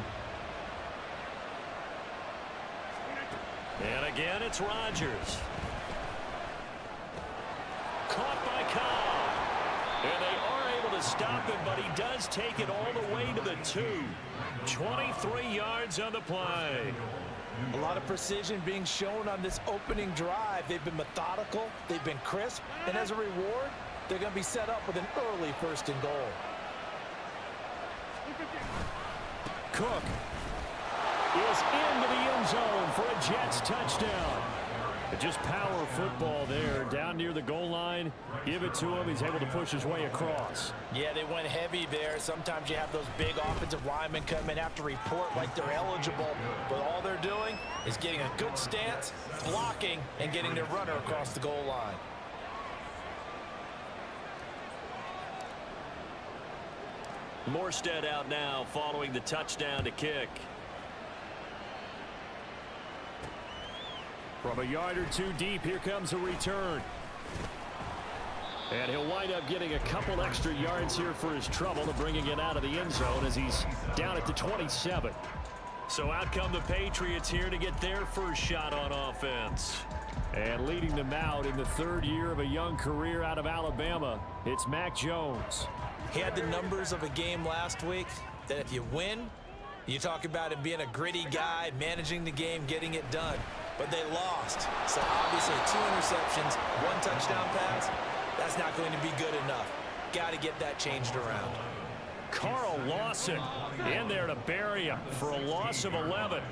And again, it's Rodgers. Caught by Cobb. And they are able to stop him, but he does take it all the way to the 2. 23 yards on the play. A lot of precision being shown on this opening drive. They've been methodical, they've been crisp, and as a reward, they're going to be set up with an early 1st and goal. Cook is into the end zone for a Jets touchdown. Just power football there down near the goal line. Give it to him. He's able to push his way across. Yeah, they went heavy there. Sometimes you have those big offensive linemen come in, have to report like they're eligible. But all they're doing is getting a good stance, blocking, and getting their runner across the goal line. Morstead out now following the touchdown to kick. From a yard or two deep, here comes a return. And he'll wind up getting a couple extra yards here for his trouble to bringing it out of the end zone as he's down at the 27. So out come the Patriots here to get their first shot on offense. And leading them out in the 3rd year of a young career out of Alabama, it's Mac Jones. He had the numbers of a game last week that if you win, you talk about him being a gritty guy, managing the game, getting it done. But they lost. So obviously 2 interceptions, 1 touchdown pass, that's not going to be good enough. Got to get that changed around. Carl Lawson in there to bury him for a loss of 11.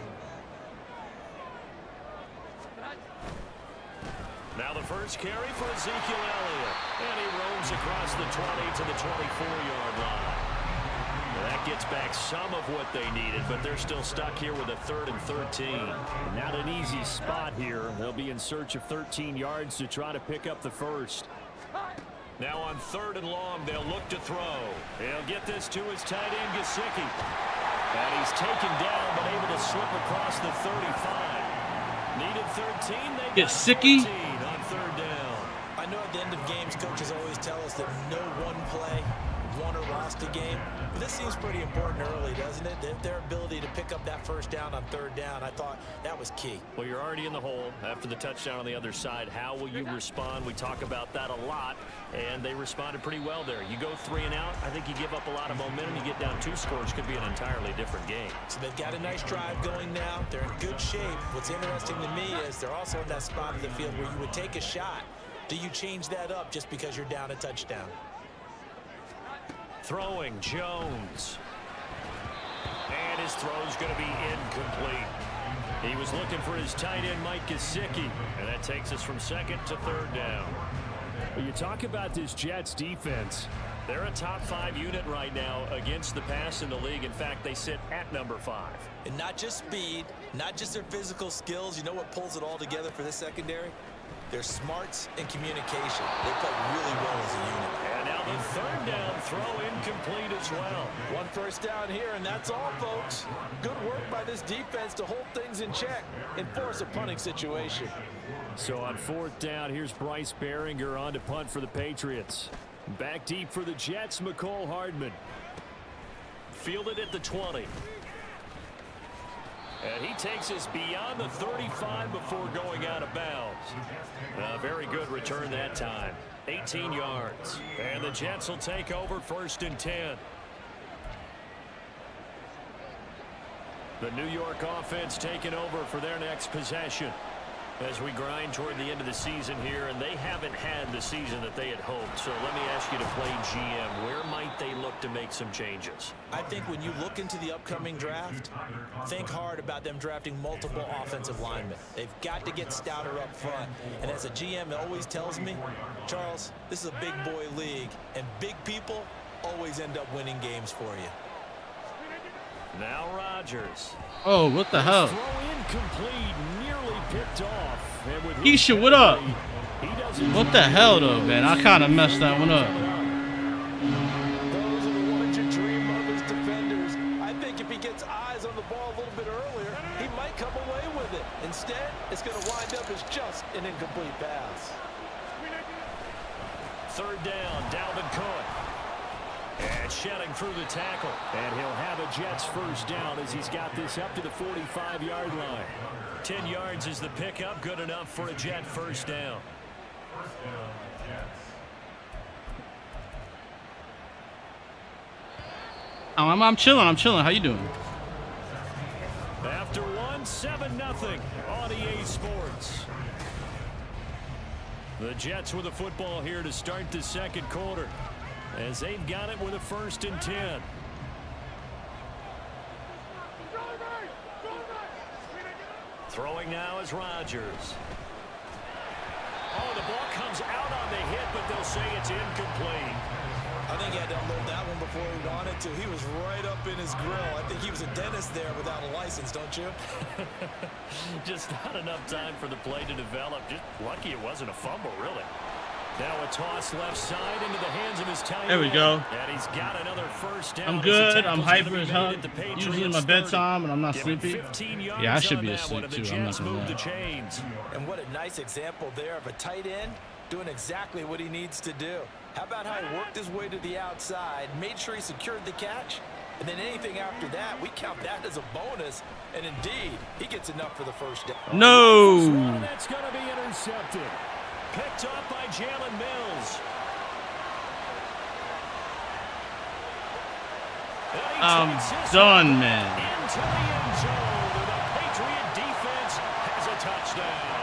Now the first carry for Ezekiel Elliott. And he roams across the 20 to the 24-yard line. That gets back some of what they needed, but they're still stuck here with a 3rd and 13. Not an easy spot here. They'll be in search of 13 yards to try to pick up the first. Now on 3rd and long, they'll look to throw. He'll get this to his tight end, Gesicki. And he's taken down, but able to slip across the 35. Needed 13. They got 13 on 3rd down. I know at the end of games, coaches always tell us that no one play won or lost a game. But this seems pretty important early, doesn't it? Their ability to pick up that first down on 3rd down, I thought that was key. Well, you're already in the hole after the touchdown on the other side. How will you respond? We talk about that a lot, and they responded pretty well there. You go 3 and out, I think you give up a lot of momentum. You get down 2 scores, could be an entirely different game. So they've got a nice drive going now. They're in good shape. What's interesting to me is they're also in that spot of the field where you would take a shot. Do you change that up just because you're down a touchdown? Throwing, Jones. And his throw's going to be incomplete. He was looking for his tight end, Mike Gesicki. And that takes us from 2nd to 3rd down. Well, you talk about this Jets defense. They're a top 5 unit right now against the pass in the league. In fact, they sit at number 5. And not just speed, not just their physical skills. You know what pulls it all together for this secondary? Their smarts and communication. They play really well as a unit. And now the 3rd down throw incomplete as well. 1 first down here, and that's all, folks. Good work by this defense to hold things in check and force a punting situation. So on 4th down, here's Bryce Behringer on to punt for the Patriots. Back deep for the Jets, McCole Hardman. Fielded at the 20. And he takes us beyond the 35 before going out of bounds. A very good return that time. 18 yards. And the Jets will take over 1st and 10. The New York offense taking over for their next possession. As we grind toward the end of the season here, and they haven't had the season that they had hoped. So let me ask you to play GM. Where might they look to make some changes? I think when you look into the upcoming draft, think hard about them drafting multiple offensive linemen. They've got to get stouter up front. And as a GM always tells me, Charles, this is a big boy league, and big people always end up winning games for you. Now Rodgers. Oh, what the hell? Throw incomplete, nearly picked off. And with Keisha, what up? What the hell, though, man? I kind of messed that one up. Those are the ones you dream of as defenders. I think if he gets eyes on the ball a little bit earlier, he might come away with it. Instead, it's going to wind up as just an incomplete pass. 3rd down, Dalvin Cook. And shedding through the tackle. And he'll have a Jets 1st down as he's got this up to the 45-yard line. 10 yards is the pickup. Good enough for a Jet 1st down. I'm chilling. How you doing? After 1, 7-0 on EA Sports. The Jets with the football here to start the 2nd quarter, as they've got it with a 1st and 10. Throwing now is Rodgers. Oh, the ball comes out on the hit, but they'll say it's incomplete. I think he had to unload that one before he wanted to. He was right up in his grill. I think he was a dentist there without a license, don't you? Just not enough time for the play to develop. Just lucky it wasn't a fumble, really. Now a toss left side into the hands of his tight end. There we go. And he's got another 1st down. I'm good. I'm hyper as hell. Usually in my bedtime and I'm not sleepy. Yeah, I should be asleep too. I'm not gonna lie. And what a nice example there of a tight end doing exactly what he needs to do. How about how he worked his way to the outside, made sure he secured the catch, and then anything after that, we count that as a bonus. And indeed, he gets enough for the 1st down. No. That's going to be intercepted. Picked up by Jalen Mills. I'm done, man. Into the end zone, and the Patriot defense has a touchdown.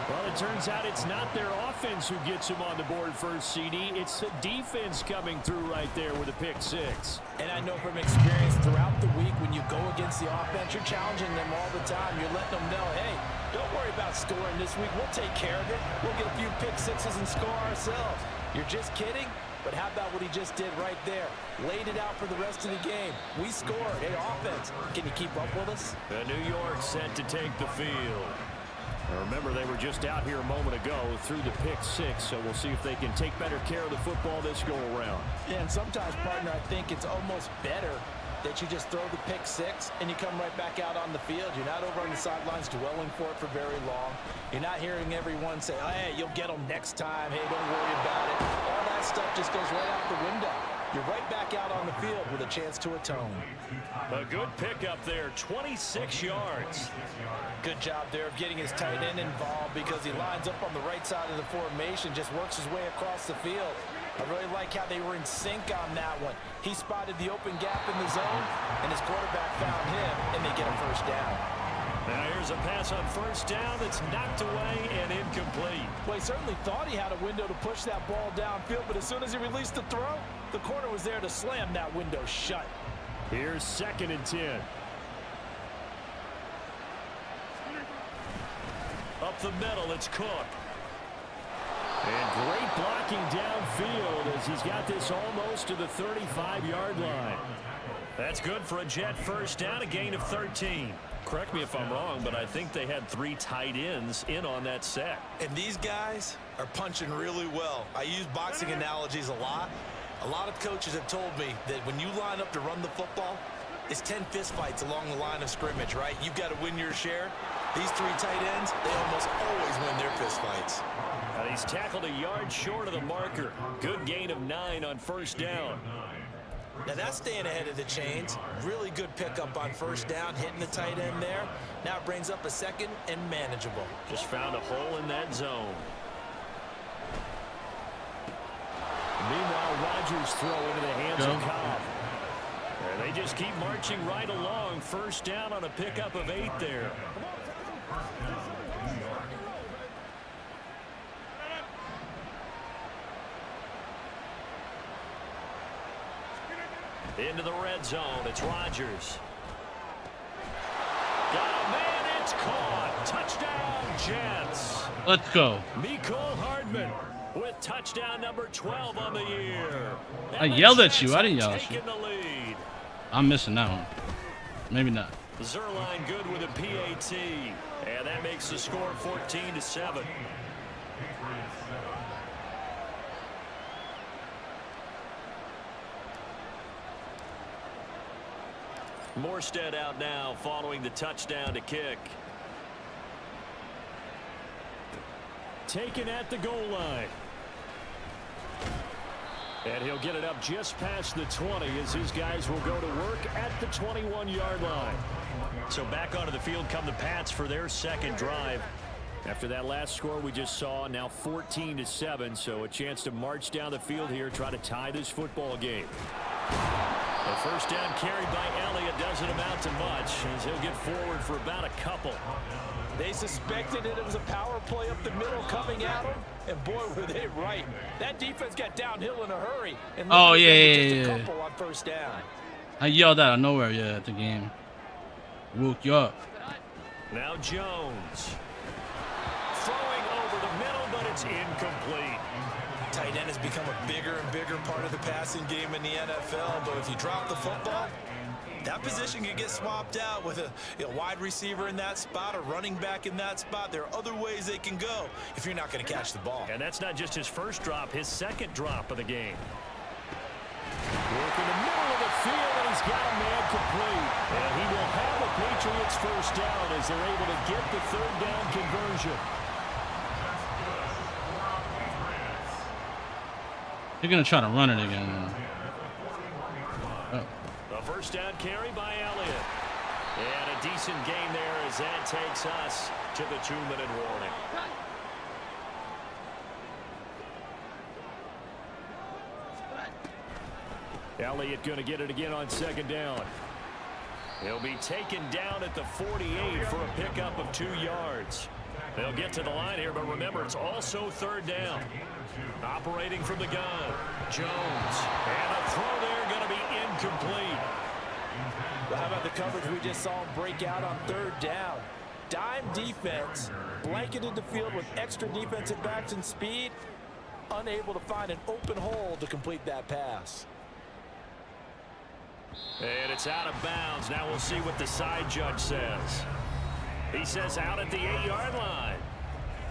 Well, it turns out it's not their offense who gets him on the board first, CD. It's the defense coming through right there with a pick 6. And I know from experience throughout the week, when you go against the offense, you're challenging them all the time. You're letting them know, hey, don't worry about scoring this week. We'll take care of it. We'll get a few pick 6s and score ourselves. You're just kidding? But how about what he just did right there? Laid it out for the rest of the game. We scored. Hey, offense, can you keep up with us? The New York set to take the field. Now remember, they were just out here a moment ago through the pick 6, so we'll see if they can take better care of the football this go-around. Yeah, and sometimes, partner, I think it's almost better that you just throw the pick 6 and you come right back out on the field. You're not over on the sidelines dwelling for it for very long. You're not hearing everyone say, hey, you'll get them next time. Hey, don't worry about it. All that stuff just goes right out the window. You're right back out on the field with a chance to atone. A good pickup there, 26 yards. Good job there of getting his tight end involved because he lines up on the right side of the formation, just works his way across the field. I really like how they were in sync on that one. He spotted the open gap in the zone, and his quarterback found him, and they get a first down. Now here's a pass on first down that's knocked away and incomplete. Well, he certainly thought he had a window to push that ball downfield, but as soon as he released the throw, the corner was there to slam that window shut. Here's 2nd and 10. Up the middle, it's Cook. And great blocking downfield as he's got this almost to the 35-yard line. That's good for a Jet first down, a gain of 13. Correct me if I'm wrong, but I think they had 3 tight ends in on that set. And these guys are punching really well. I use boxing analogies a lot. A lot of coaches have told me that when you line up to run the football, it's 10 fistfights along the line of scrimmage, right? You've got to win your share. These 3 tight ends, they almost always win their fistfights. He's tackled a yard short of the marker. Good gain of 9 on first down. Now that's staying ahead of the chains. Really good pickup on first down, hitting the tight end there. Now it brings up a 2nd and manageable. Just found a hole in that zone. Meanwhile, Rodgers throw into the hands of Cobb. And they just keep marching right along. First down on a pickup of 8 there. Into the red zone. It's Rodgers. Got a man. It's caught. Touchdown, Jets. Let's go. Mecole Hardman with touchdown number 12 on the year. I yelled at you. I didn't yell at you. The lead. I'm missing that one. Maybe not. Zerline good with a PAT. And that makes the score 14-7. Morstead out now following the touchdown to kick. Taken at the goal line. And he'll get it up just past the 20 as his guys will go to work at the 21-yard line. So back onto the field come the Pats for their 2nd drive. After that last score we just saw, now 14-7, so a chance to march down the field here, try to tie this football game. The first down carried by Elliott doesn't amount to much as he'll get forward for about a couple. They suspected it was a power play up the middle coming at them, and boy, were they right. That defense got downhill in a hurry. And yeah. A couple on first down. I yelled out of nowhere, at the game. Woke you up. Now Jones. Throwing over the middle, but it's incomplete. Tight end has become a bigger and bigger part of the passing game in the NFL, but if you drop the football, that position can get swapped out with a wide receiver in that spot, a running back in that spot. There are other ways they can go if you're not going to catch the ball. And that's not just his first drop, his 2nd drop of the game. Work in the middle of the field, and he's got a man complete. And he will have the Patriots first down as they're able to get the 3rd down conversion. You're going to try to run it again. The first down carry by Elliott. And a decent gain there as that takes us to the 2-minute warning. Elliott going to get it again on 2nd down. He'll be taken down at the 48 for a pickup of 2 yards. They'll get to the line here, but remember, it's also 3rd down. Operating from the gun, Jones. And a throw there going to be incomplete. Well, how about the coverage we just saw him break out on 3rd down? Dime defense, blanketed the field with extra defensive backs and speed. unable to find an open hole to complete that pass. And it's out of bounds. Now we'll see what the side judge says. He says out at the 8-yard line.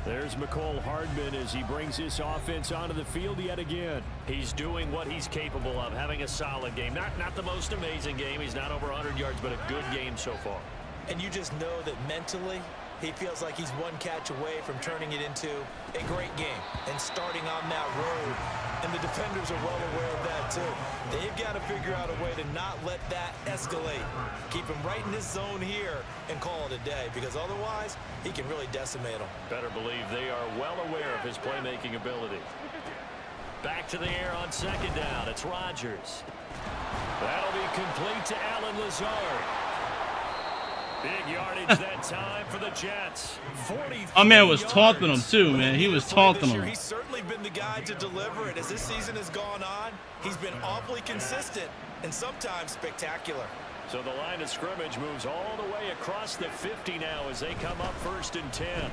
There's McCole Hardman as he brings this offense onto the field yet again. He's doing what he's capable of, having a solid game. Not the most amazing game. He's not over 100 yards, but a good game so far. And you just know that mentally, he feels like he's one catch away from turning it into a great game and starting on that road. And the defenders are well aware of that, too. They've got to figure out a way to not let that escalate. Keep him right in his zone here and call it a day, because otherwise, he can really decimate them. Better believe they are well aware of his playmaking ability. Back to the air on second down. It's Rodgers. That'll be complete to Allen Lazard. Big yardage that time for the Jets. 40. My man was taunting him too, man. He was taunting him. He's certainly been the guy to deliver it. As this season has gone on, he's been awfully consistent and sometimes spectacular. So the line of scrimmage moves all the way across the 50 now as they come up 1st and 10.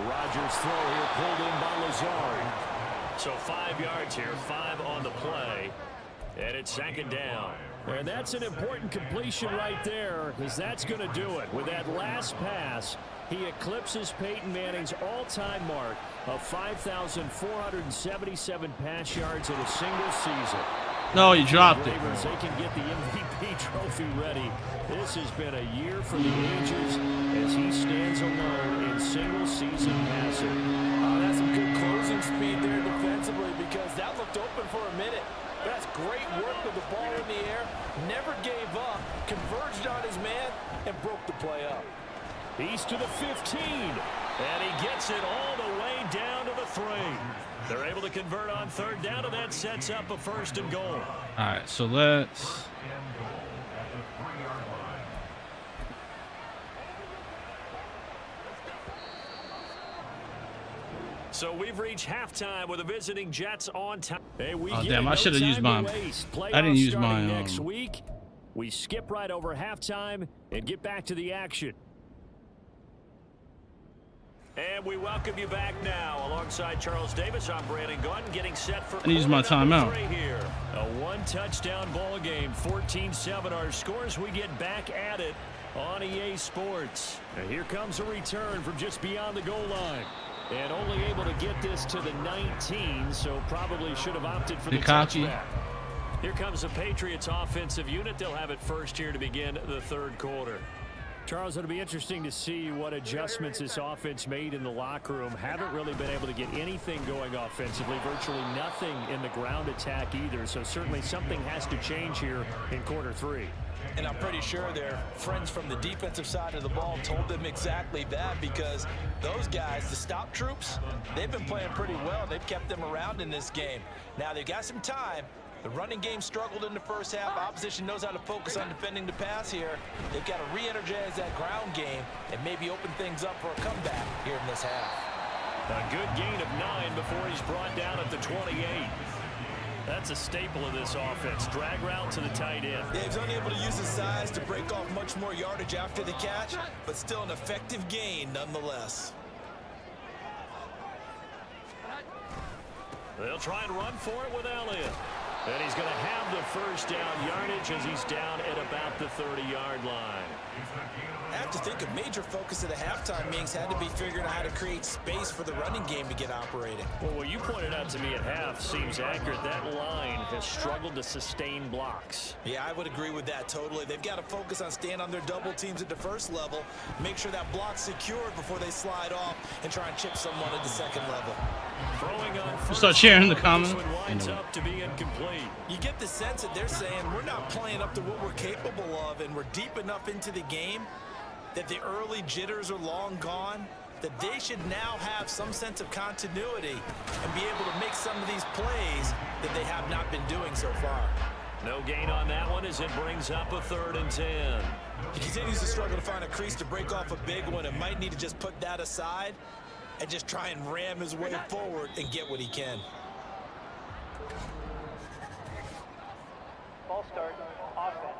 Rodgers' throw here pulled in by Lazard. So 5 yards here, 5 on the play. And it's 2nd down. And that's an important completion right there, because that's going to do it. With that last pass, he eclipses Peyton Manning's all-time mark of 5,477 pass yards in a single season. No, he dropped it. They can get the MVP trophy ready. This has been a year for the ages as he stands alone in single-season passing. That's some good closing speed there defensively, because that looked open for a minute. That's great work with the ball in the air. Never gave up, converged on his man, and broke the play up. He's to the 15, and he gets it all the way down to the 3. They're able to convert on 3rd down, and that sets up a 1st and goal. All right, so let's. So we've reached halftime with the visiting Jets on time. Hey, Oh, damn, I should have used mine. I didn't use mine. Next week, we skip right over halftime and get back to the action. And we welcome you back now. Alongside Charles Davis, I'm Brandon Gunn, getting set for I use my timeout. Here. A 1-touchdown ball game, 14-7 our scores. We get back at it on EA Sports. And here comes a return from just beyond the goal line. And only able to get this to the 19, so probably should have opted for the touchback. Here comes the Patriots offensive unit. They'll have it first here to begin the 3rd quarter. Charles, it'll be interesting to see what adjustments this offense made in the locker room. Haven't really been able to get anything going offensively, virtually nothing in the ground attack either. So certainly something has to change here in quarter 3. And I'm pretty sure their friends from the defensive side of the ball told them exactly that, because those guys, the stop troops, they've been playing pretty well. They've kept them around in this game. Now they've got some time. The running game struggled in the first half. Opposition knows how to focus on defending the pass here. They've got to re-energize that ground game and maybe open things up for a comeback here in this half. A good gain of 9 before he's brought down at the 28. That's a staple of this offense. Drag route to the tight end. Yeah, he's unable to use his size to break off much more yardage after the catch, but still an effective gain nonetheless. They'll try and run for it with Elliott. And he's going to have the 1st down yardage as he's down at about the 30-yard line. I have to think a major focus of the halftime meetings had to be figuring out how to create space for the running game to get operating. Well, what you pointed out to me at half seems accurate. That line has struggled to sustain blocks. Yeah, I would agree with that totally. They've got to focus on staying on their double teams at the first level, make sure that block's secured before they slide off and try and chip someone at the second level. Throwing on first, start cheering in the comments. Winds up to be incomplete. You get the sense that they're saying we're not playing up to what we're capable of, and we're deep enough into the game that the early jitters are long gone, that they should now have some sense of continuity and be able to make some of these plays that they have not been doing so far. No gain on that one as it brings up a 3rd and 10. He continues to struggle to find a crease to break off a big one and might need to just put that aside and just try and ram his way forward and get what he can. Ball start, offense.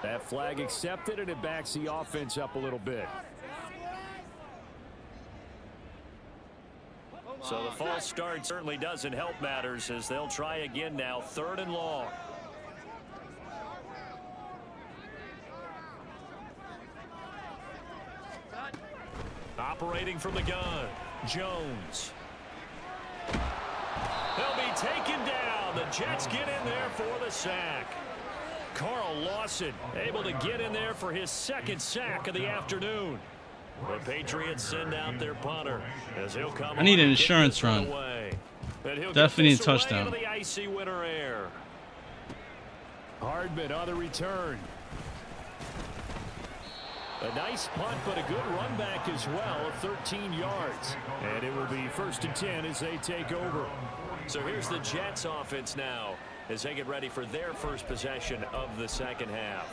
That flag accepted, and it backs the offense up a little bit. So the false start certainly doesn't help matters as they'll try again now. 3rd and long. Operating from the gun, Jones. He'll be taken down. The Jets get in there for the sack. Carl Lawson able to get in there for his 2nd sack of the afternoon. The Patriots send out their punter as he'll come. I need an insurance run. Definitely need a touchdown. The icy winter air. Hardman on the return. A nice punt, but a good run back as well of 13 yards. And it will be 1st and 10 as they take over. So here's the Jets offense now as they get ready for their first possession of the 2nd half.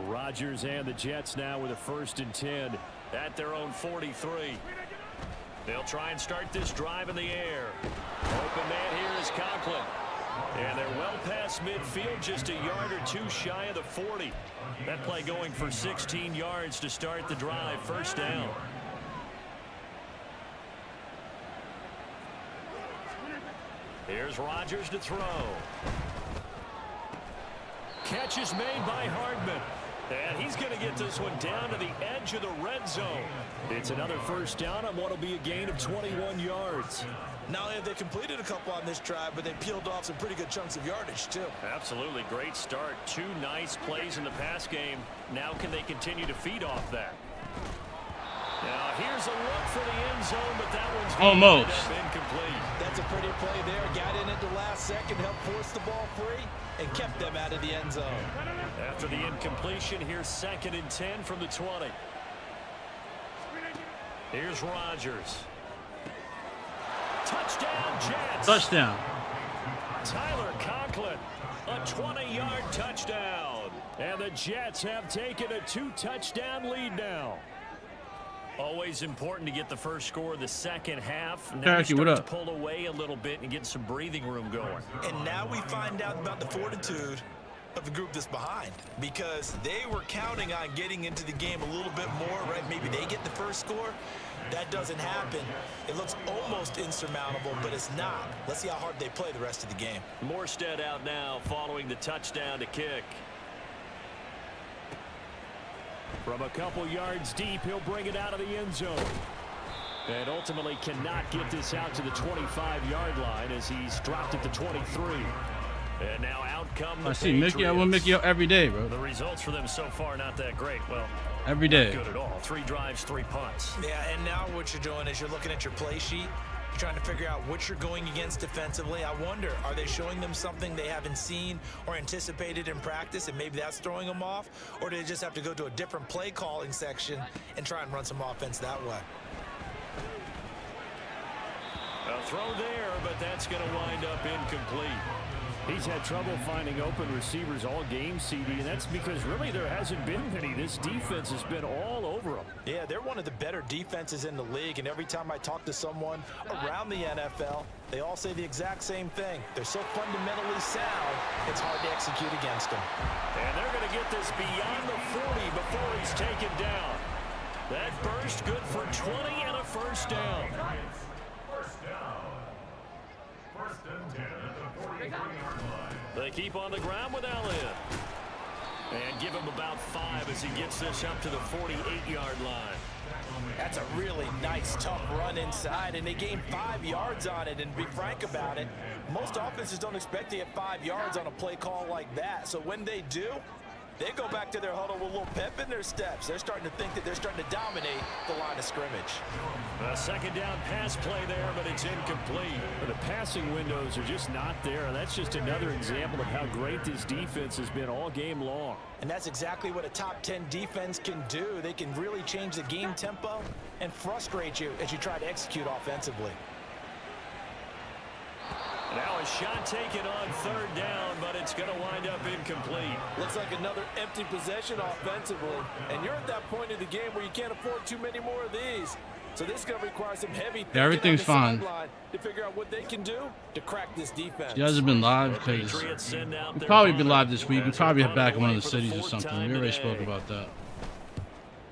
Rodgers and the Jets now with a 1st and 10 at their own 43. They'll try and start this drive in the air. Open man here is Conklin. And they're well past midfield, just a yard or 2 shy of the 40. That play going for 16 yards to start the drive. 1st down. Here's Rodgers to throw. Catch is made by Hardman. And he's going to get this one down to the edge of the red zone. It's another 1st down on what will be a gain of 21 yards. Not only have they completed a couple on this drive, but they peeled off some pretty good chunks of yardage, too. Absolutely great start. 2 nice plays in the pass game. Now can they continue to feed off that? Now here's a look for the end zone, but that one's almost incomplete. That's a pretty play there. Got in at the last second, helped force the ball free, and kept them out of the end zone. After the incompletion, here's 2nd and 10 from the 20. Here's Rodgers. Touchdown, Jets. Touchdown. Tyler Conklin, a 20-yard touchdown. And the Jets have taken a 2-touchdown lead now. Always important to get the first score of the 2nd half. Now Cherokee, what up? To pull away a little bit and get some breathing room going. And now we find out about the fortitude of the group that's behind, because they were counting on getting into the game a little bit more, right? Maybe they get the first score. That doesn't happen. It looks almost insurmountable, but it's not. Let's see how hard they play the rest of the game. Morstead out now following the touchdown to kick. From a couple yards deep, he'll bring it out of the end zone. And ultimately cannot get this out to the 25-yard line as he's dropped at the 23. And now out come the I see Mickey. I want Mickey every day, bro. The results for them so far not that great. Well, every day. Not good at all. 3 drives, 3 punts. Yeah, and now what you're doing is you're looking at your play sheet. You're trying to figure out what you're going against defensively. I wonder, are they showing them something they haven't seen or anticipated in practice, and maybe that's throwing them off? Or do they just have to go to a different play calling section and try and run some offense that way? A throw there, but that's going to wind up incomplete. He's had trouble finding open receivers all game, CD, and that's because really there hasn't been many. This defense has been all over them. Yeah, they're one of the better defenses in the league, and every time I talk to someone around the NFL, they all say the exact same thing. They're so fundamentally sound, it's hard to execute against them. And they're going to get this beyond the 40 before he's taken down. That burst good for 20 and a 1st down. First down. 1st and 10 at the 43-yard line. They keep on the ground with Elliott. And give him about 5 as he gets this up to the 48-yard line. That's a really nice, tough run inside, and they gained 5 yards on it. And to be frank about it, most offenses don't expect to get 5 yards on a play call like that. So when they do, they go back to their huddle with a little pep in their steps. They're starting to think that they're starting to dominate the line of scrimmage. A 2nd down pass play there, but it's incomplete. But the passing windows are just not there. That's just another example of how great this defense has been all game long. And that's exactly what a top 10 defense can do. They can really change the game tempo and frustrate you as you try to execute offensively. Now a shot taken on 3rd down, but it's going to wind up incomplete. Looks like another empty possession offensively. And you're at that point in the game where you can't afford too many more of these. So this is going to require some heavy thinking everything's on fine. the sideline to figure out what they can do to crack this defense. You guys have been live because we'll probably be live this week. We'll probably head back in one of the cities or something. We already spoke about that.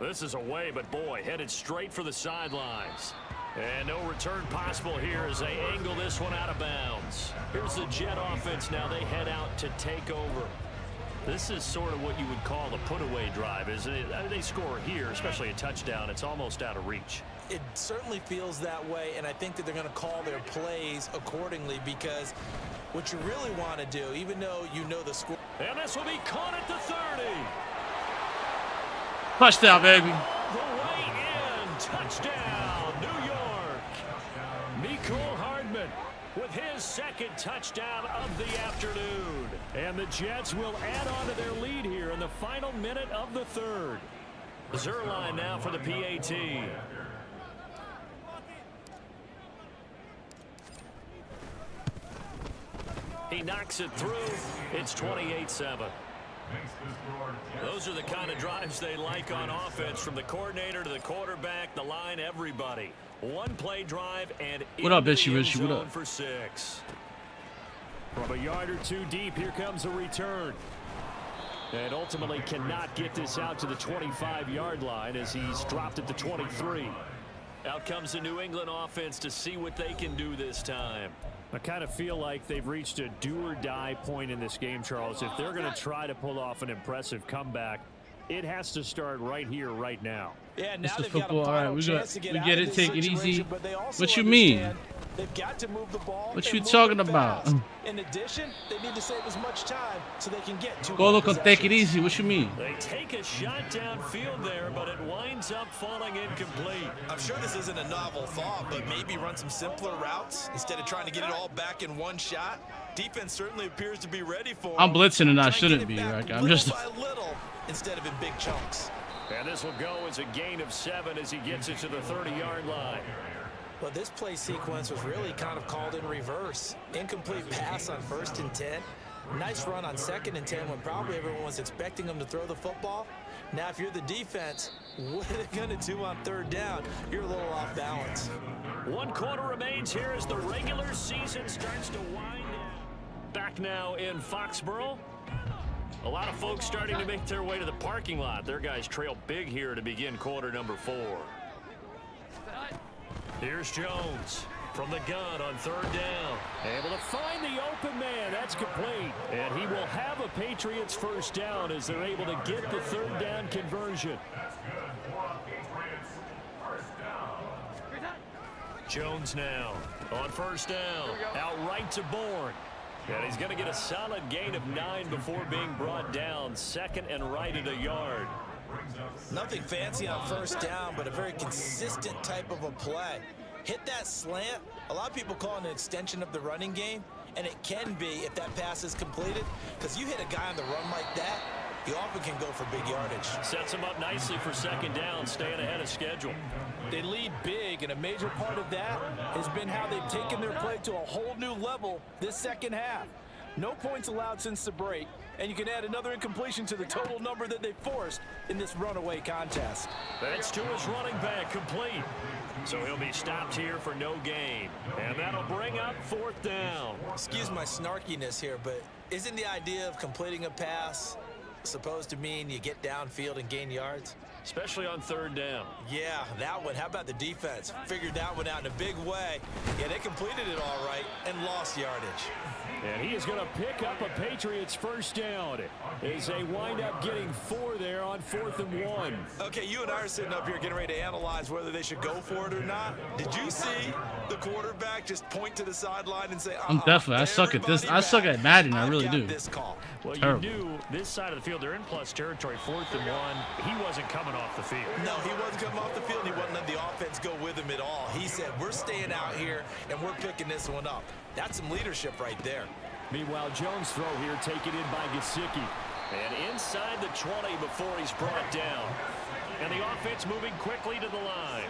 This is away, but boy, headed straight for the sidelines. And no return possible here as they angle this one out of bounds. Here's the Jet offense now. They head out to take over. This is sort of what you would call a put-away drive, isn't it? They score here, especially a touchdown. It's almost out of reach. It certainly feels that way, and I think that they're going to call their plays accordingly because what you really want to do, even though you know the score. And this will be caught at the 30. Touchdown, baby. The way in. Touchdown, New York. Mecole Hardman with his second touchdown of the afternoon. And the Jets will add on to their lead here in the final minute of the third. Zerline now for the PAT. He knocks it through. It's 28-7. Those are the kind of drives they like on offense, from the coordinator to the quarterback, the line, everybody. One play drive and what up, into the Richie? end What zone up? for 6. From a yard or two deep, here comes a return. And ultimately cannot get this out to the 25-yard line as he's dropped at the 23. Out comes the New England offense to see what they can do this time. I kind of feel like they've reached a do-or-die point in this game, Charles. If they're going to try to pull off an impressive comeback, it has to start right here, right now. Yeah, now It's the they've got a football. All right, final we chance to get out it. of this Take it situation, easy. but they also What you mean? understand they've got to move the ball. What and you move talking it about? fast. In addition, they need to save as much time so they can get to Go look on take it easy. What you mean? They take a shot downfield there, but it winds up falling incomplete. I'm sure this isn't a novel thought, but maybe run some simpler routes instead of trying to get it all back in one shot. Defense certainly appears to be ready for I'm blitzing and I Try shouldn't get be. it back Right? I'm little just. by little instead of in big chunks. And this will go as a gain of 7 as he gets it to the 30-yard line. Well, this play sequence was really kind of called in reverse. Incomplete pass on 1st and 10. Nice run on 2nd and 10 when probably everyone was expecting him to throw the football. Now, if you're the defense, what are they going to do on 3rd down? You're a little off balance. 1 quarter remains here as the regular season starts to wind down. Back now in Foxborough. A lot of folks starting to make their way to the parking lot. Their guys trail big here to begin quarter number 4. Here's Jones from the gun on 3rd down. Able to find the open man. That's complete. And he will have a Patriots first down as they're able to get the 3rd down conversion. Jones now on 1st down. Out right to Bourne. And he's going to get a solid gain of 9 before being brought down. 2nd and right at a yard. Nothing fancy on 1st down, but a very consistent type of a play. Hit that slant. A lot of people call it an extension of the running game, and it can be if that pass is completed, because you hit a guy on the run like that, you often can go for big yardage. Sets him up nicely for 2nd down, staying ahead of schedule. They lead big, and a major part of that has been how they've taken their play to a whole new level this 2nd half. No points allowed since the break, and you can add another incompletion to the total number that they forced in this runaway contest. That's to his running back, complete. So he'll be stopped here for no gain. And that'll bring up 4th down. Excuse my snarkiness here, but isn't the idea of completing a pass supposed to mean you get downfield and gain yards? Especially on 3rd down. Yeah, that one. How about the defense? Figured that one out in a big way. Yeah, they completed it all right and lost yardage. And he is going to pick up a Patriots first down as they wind up getting 4 there on 4th and 1. Okay, you and I are sitting up here getting ready to analyze whether they should go for it or not. Did you see the quarterback just point to the sideline and say, I'm definitely. I suck at this. I suck at Madden. I really do. This call. Well, Terrible. you knew this side of the field, they're in plus territory, 4th and 1. He wasn't coming off the field. No, he wasn't coming off the field. He wasn't letting the offense go with him at all. He said, we're staying out here, and we're picking this one up. That's some leadership right there. Meanwhile, Jones' throw here taken in by Gesicki. And inside the 20 before he's brought down. And the offense moving quickly to the line.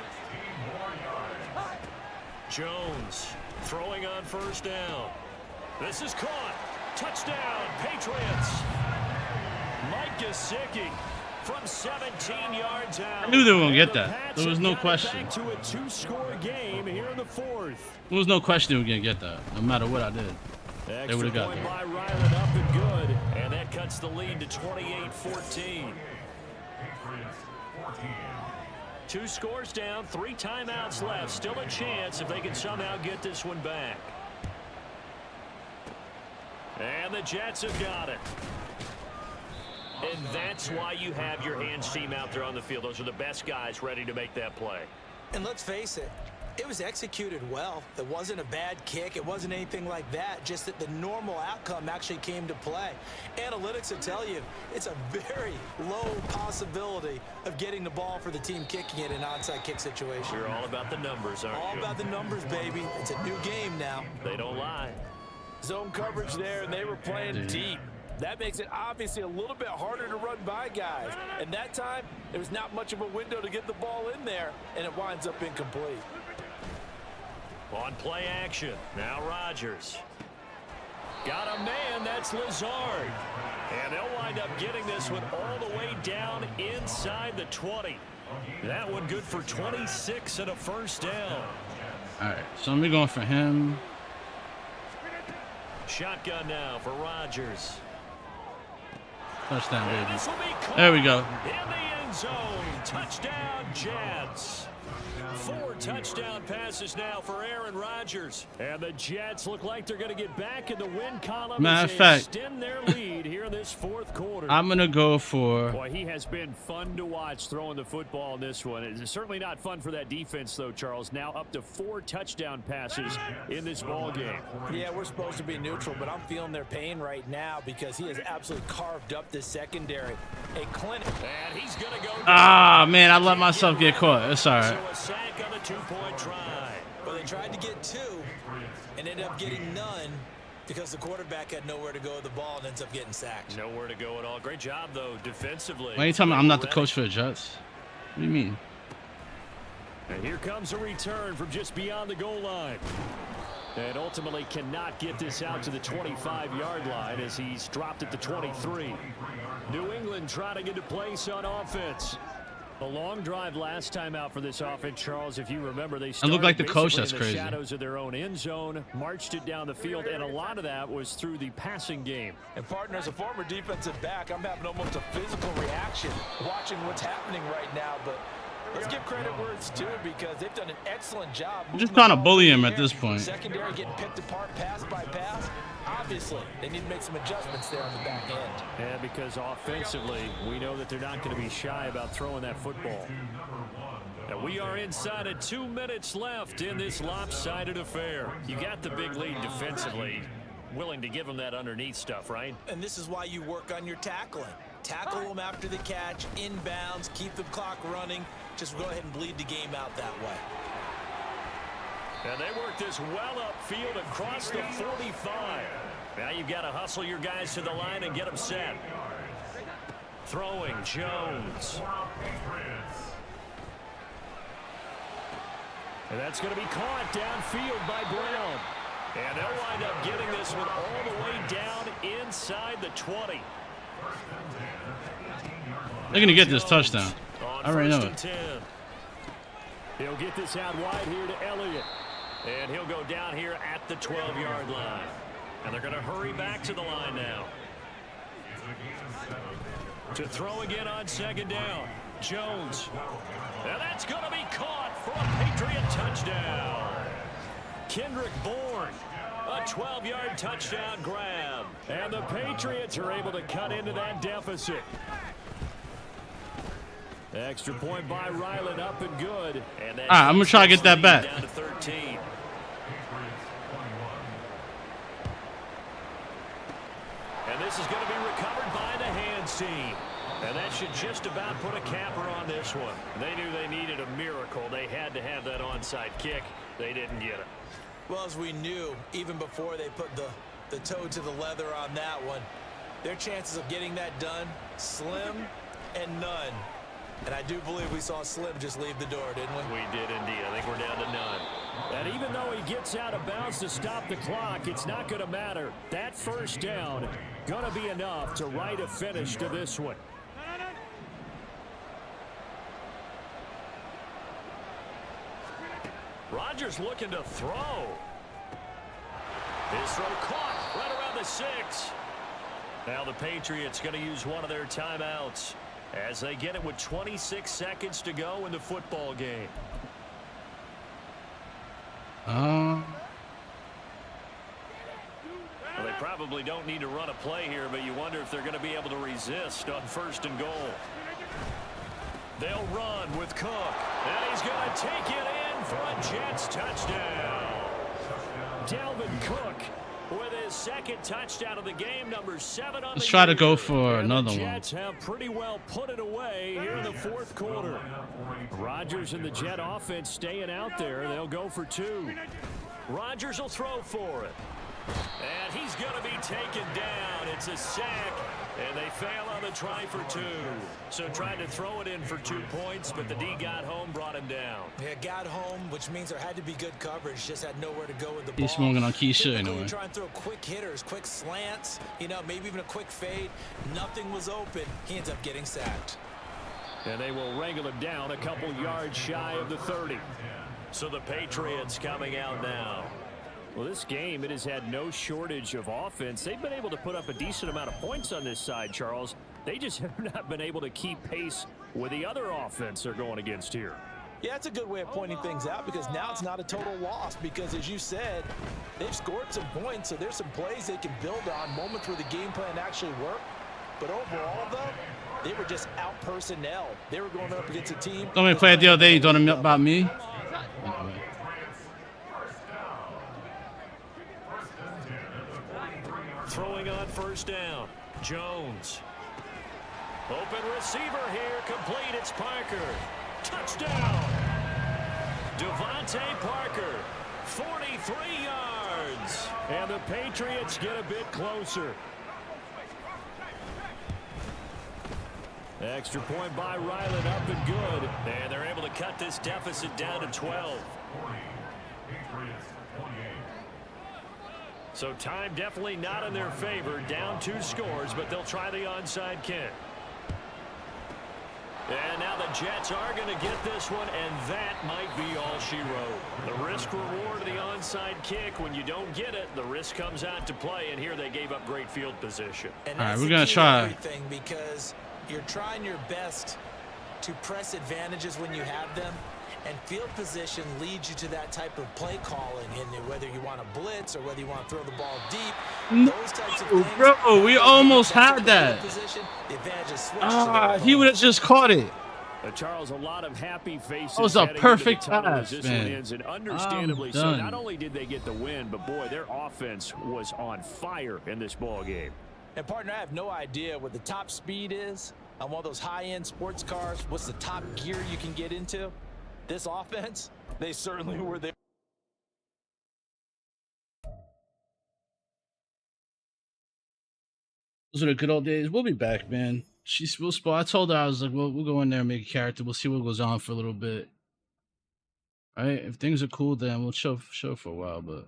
Jones throwing on 1st down. This is caught. Touchdown, Patriots. Mike Gesicki from 17 yards out. I knew they were gonna get And the that. Pats There was have no got it question. back to a 2-score game here in the 4th. There was no question they were gonna get that, no matter what I did. They would have got Extra point that. by Ryland, up and good. And that cuts the lead to 28-14. 2 scores down, 3 timeouts left. Still a chance if they can somehow get this one back. And the Jets have got it. And that's why you have your hands team out there on the field. Those are the best guys ready to make that play. And let's face it, it was executed well. It wasn't a bad kick. It wasn't anything like that. Just that the normal outcome actually came to play. Analytics will tell you it's a very low possibility of getting the ball for the team kicking it in an onside kick situation. You're all about the numbers, aren't you? All about the numbers, baby. It's a new game now. They don't lie. Zone coverage there, and they were playing deep. That makes it obviously a little bit harder to run by guys. And that time, there was not much of a window to get the ball in there, and it winds up incomplete. On play action, now Rodgers. Got a man, that's Lazard. And they'll wind up getting this one all the way down inside the 20. That one good for 26 and a first down. All right, so I'm going for him. Shotgun now for Rodgers. Touchdown, baby. There we go. In the end zone. Touchdown, Jets. 4 touchdown passes now for Aaron Rodgers. And the Jets look like they're going to get back in the win column. Matter of fact, extend their lead here in this 4th quarter. I'm going to go for... Boy, he has been fun to watch throwing the football in this one. It's certainly not fun for that defense, though, Charles. Now up to 4 touchdown passes in this ball game. Yeah, we're supposed to be neutral, but I'm feeling their pain right now because he has absolutely carved up this secondary. A clinic. And he's going to go... Ah, man, I let myself get caught. It's all right. So a sack on the 2-point try. Well, they tried to get 2 and ended up getting none because the quarterback had nowhere to go with the ball and ends up getting sacked. Nowhere to go at all. Great job, though, defensively. Why are you telling me I'm not the coach for the Jets? What do you mean? And here comes a return from just beyond the goal line. And ultimately cannot get this out to the 25-yard line as he's dropped at the 23. New England trying to get to place on offense. A long drive last time out for this offense, Charles. If you remember, they started look like the coach. basically That's in crazy. the shadows of their own end zone, marched it down the field, and a lot of that was through the passing game. And partner, as a former defensive back, I'm having almost a physical reaction watching what's happening right now. But let's give credit where it's due because they've done an excellent job. I'm just trying to bully him at this point. Secondary getting picked apart pass by pass. Obviously, they need to make some adjustments there on the back end. Yeah, because offensively, we know that they're not going to be shy about throwing that football. And we are inside of 2 minutes left in this lopsided affair. You got the big lead defensively. Willing to give them that underneath stuff, right? And this is why you work on your tackling. Tackle them after the catch, inbounds, keep the clock running. Just go ahead and bleed the game out that way. And they work this well upfield across the 45. Now you've got to hustle your guys to the line and get them set. Throwing Jones. And that's going to be caught downfield by Brown. And they'll wind up getting this one all the way down inside the 20. They're going to get this touchdown. I already know it. He'll get this out wide here to Elliott. And he'll go down here at the 12-yard line. And they're going to hurry back to the line now. To throw again on 2nd down. Jones. And that's going to be caught for a Patriot touchdown. Kendrick Bourne. A 12-yard touchdown grab. And the Patriots are able to cut into that deficit. Extra point by Ryland, up and good. And All right, I'm going to try to get that back. Down to 13. And this is going to be recovered by the hands team. And that should just about put a capper on this one. They knew they needed a miracle. They had to have that onside kick. They didn't get it. Well, as we knew, even before they put the toe to the leather on that one, their chances of getting that done, slim and none. And I do believe we saw Slim just leave the door, didn't we? We did indeed. I think we're down to none. And even though he gets out of bounds to stop the clock, it's not going to matter. That first down going to be enough to write a finish to this one. Rodgers looking to throw. His throw caught right around the 6. Now the Patriots going to use one of their timeouts. as they get it with 26 seconds to go in the football game. Well, they probably don't need to run a play here, but you wonder if they're going to be able to resist on 1st and goal. They'll run with Cook, and he's going to take it in for a Jets touchdown. Dalvin Cook with his 2nd touchdown of the game, number 7 on Let's the try to year. go for And another the one. Jets have pretty well put it away here in the 4th quarter. Rodgers and the Jet offense staying out there. They'll go for 2. Rodgers will throw for it. And he's going to be taken down. It's a sack, and they fail on the try for 2. So trying to throw it in for 2 points, but the D got home, brought him down. Yeah, got home, which means there had to be good coverage. Just had nowhere to go with the ball. He's smoking on Keisha Typically, anyway. you try and throw quick hitters, quick slants, you know, maybe even a quick fade. Nothing was open. He ends up getting sacked. And they will wrangle him down a couple yards shy of the 30. So the Patriots coming out now. Well, this game, it has had no shortage of offense. They've been able to put up a decent amount of points on this side, Charles. They just have not been able to keep pace with the other offense they're going against here. Yeah, it's a good way of pointing things out because now it's not a total loss because, as you said, they've scored some points, so there's some plays they can build on, moments where the game plan actually worked. But overall, though, they were just out personnel. They were going up against a team. Somebody played the other day. You thought about me? Anyway. Throwing on 1st down. Jones. Open receiver here. Complete. It's Parker. Touchdown. Devontae Parker. 43 yards. And the Patriots get a bit closer. Extra point by Ryland, up and good. And they're able to cut this deficit down to 12. So time definitely not in their favor. Down 2 scores, but they'll try the onside kick. And now the Jets are going to get this one, and that might be all she wrote. The risk reward of the onside kick, when you don't get it, the risk comes out to play, and here they gave up great field position. And All right, that's we're the gonna key to try. everything because you're trying your best to press advantages when you have them, and field position leads you to that type of play calling. And whether you want to blitz or whether you want to throw the ball deep, those types of things. Bro, we almost had that. Position, the advantage is switched to the He would have just caught it. Charles, a lot of happy faces. That was a heading into perfect the tunnel as pass, this man. one ends, and understandably I'm so. done. Not only did they get the win, but boy, their offense was on fire in this ball game. And partner, I have no idea what the top speed is on one of those high-end sports cars. What's the top gear you can get into? This offense, they certainly were there. Those are the good old days. We'll be back, man. I told her, I was like, we'll go in there and make a character. We'll see what goes on for a little bit. All right, if things are cool, then we'll show for a while, but.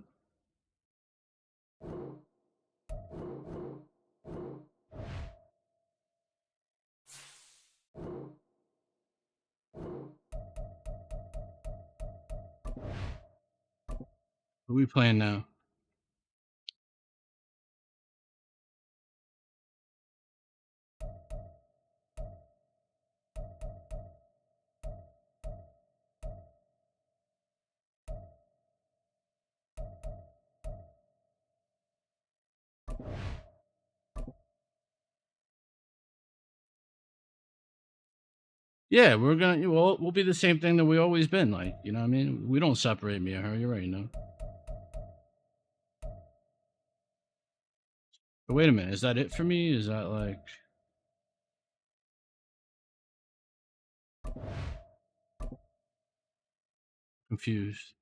Who are we playing now? Yeah, we'll be the same thing that we always been, like, you know what I mean? We don't separate me and her, you're right, you know. But wait a minute, is that it for me? Is that like confused?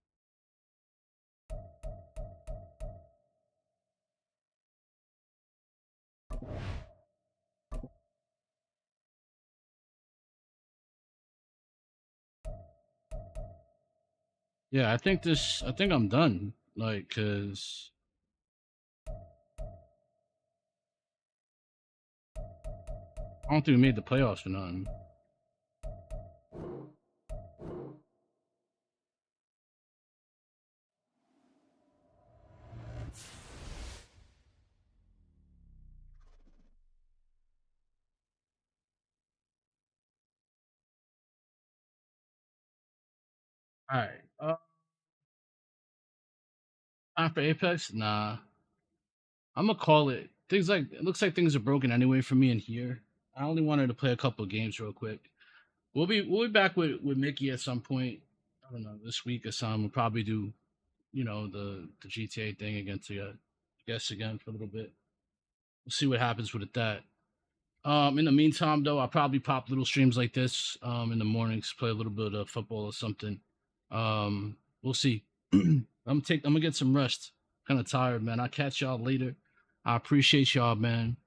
Yeah, I think I'm done. Like, cause I don't think we made the playoffs or nothing. All right. Time for Apex? Nah. I'm gonna call it. Things like it looks like things are broken anyway for me in here. I only wanted to play a couple of games real quick. We'll be back with Mickey at some point. I don't know, this week or something. We'll probably do, the GTA thing again to guess again for a little bit. We'll see what happens with that. In the meantime, though, I'll probably pop little streams like this in the mornings, play a little bit of football or something. We'll see. I'm gonna get some rest. Kind of tired, man. I'll catch y'all later. I appreciate y'all, man.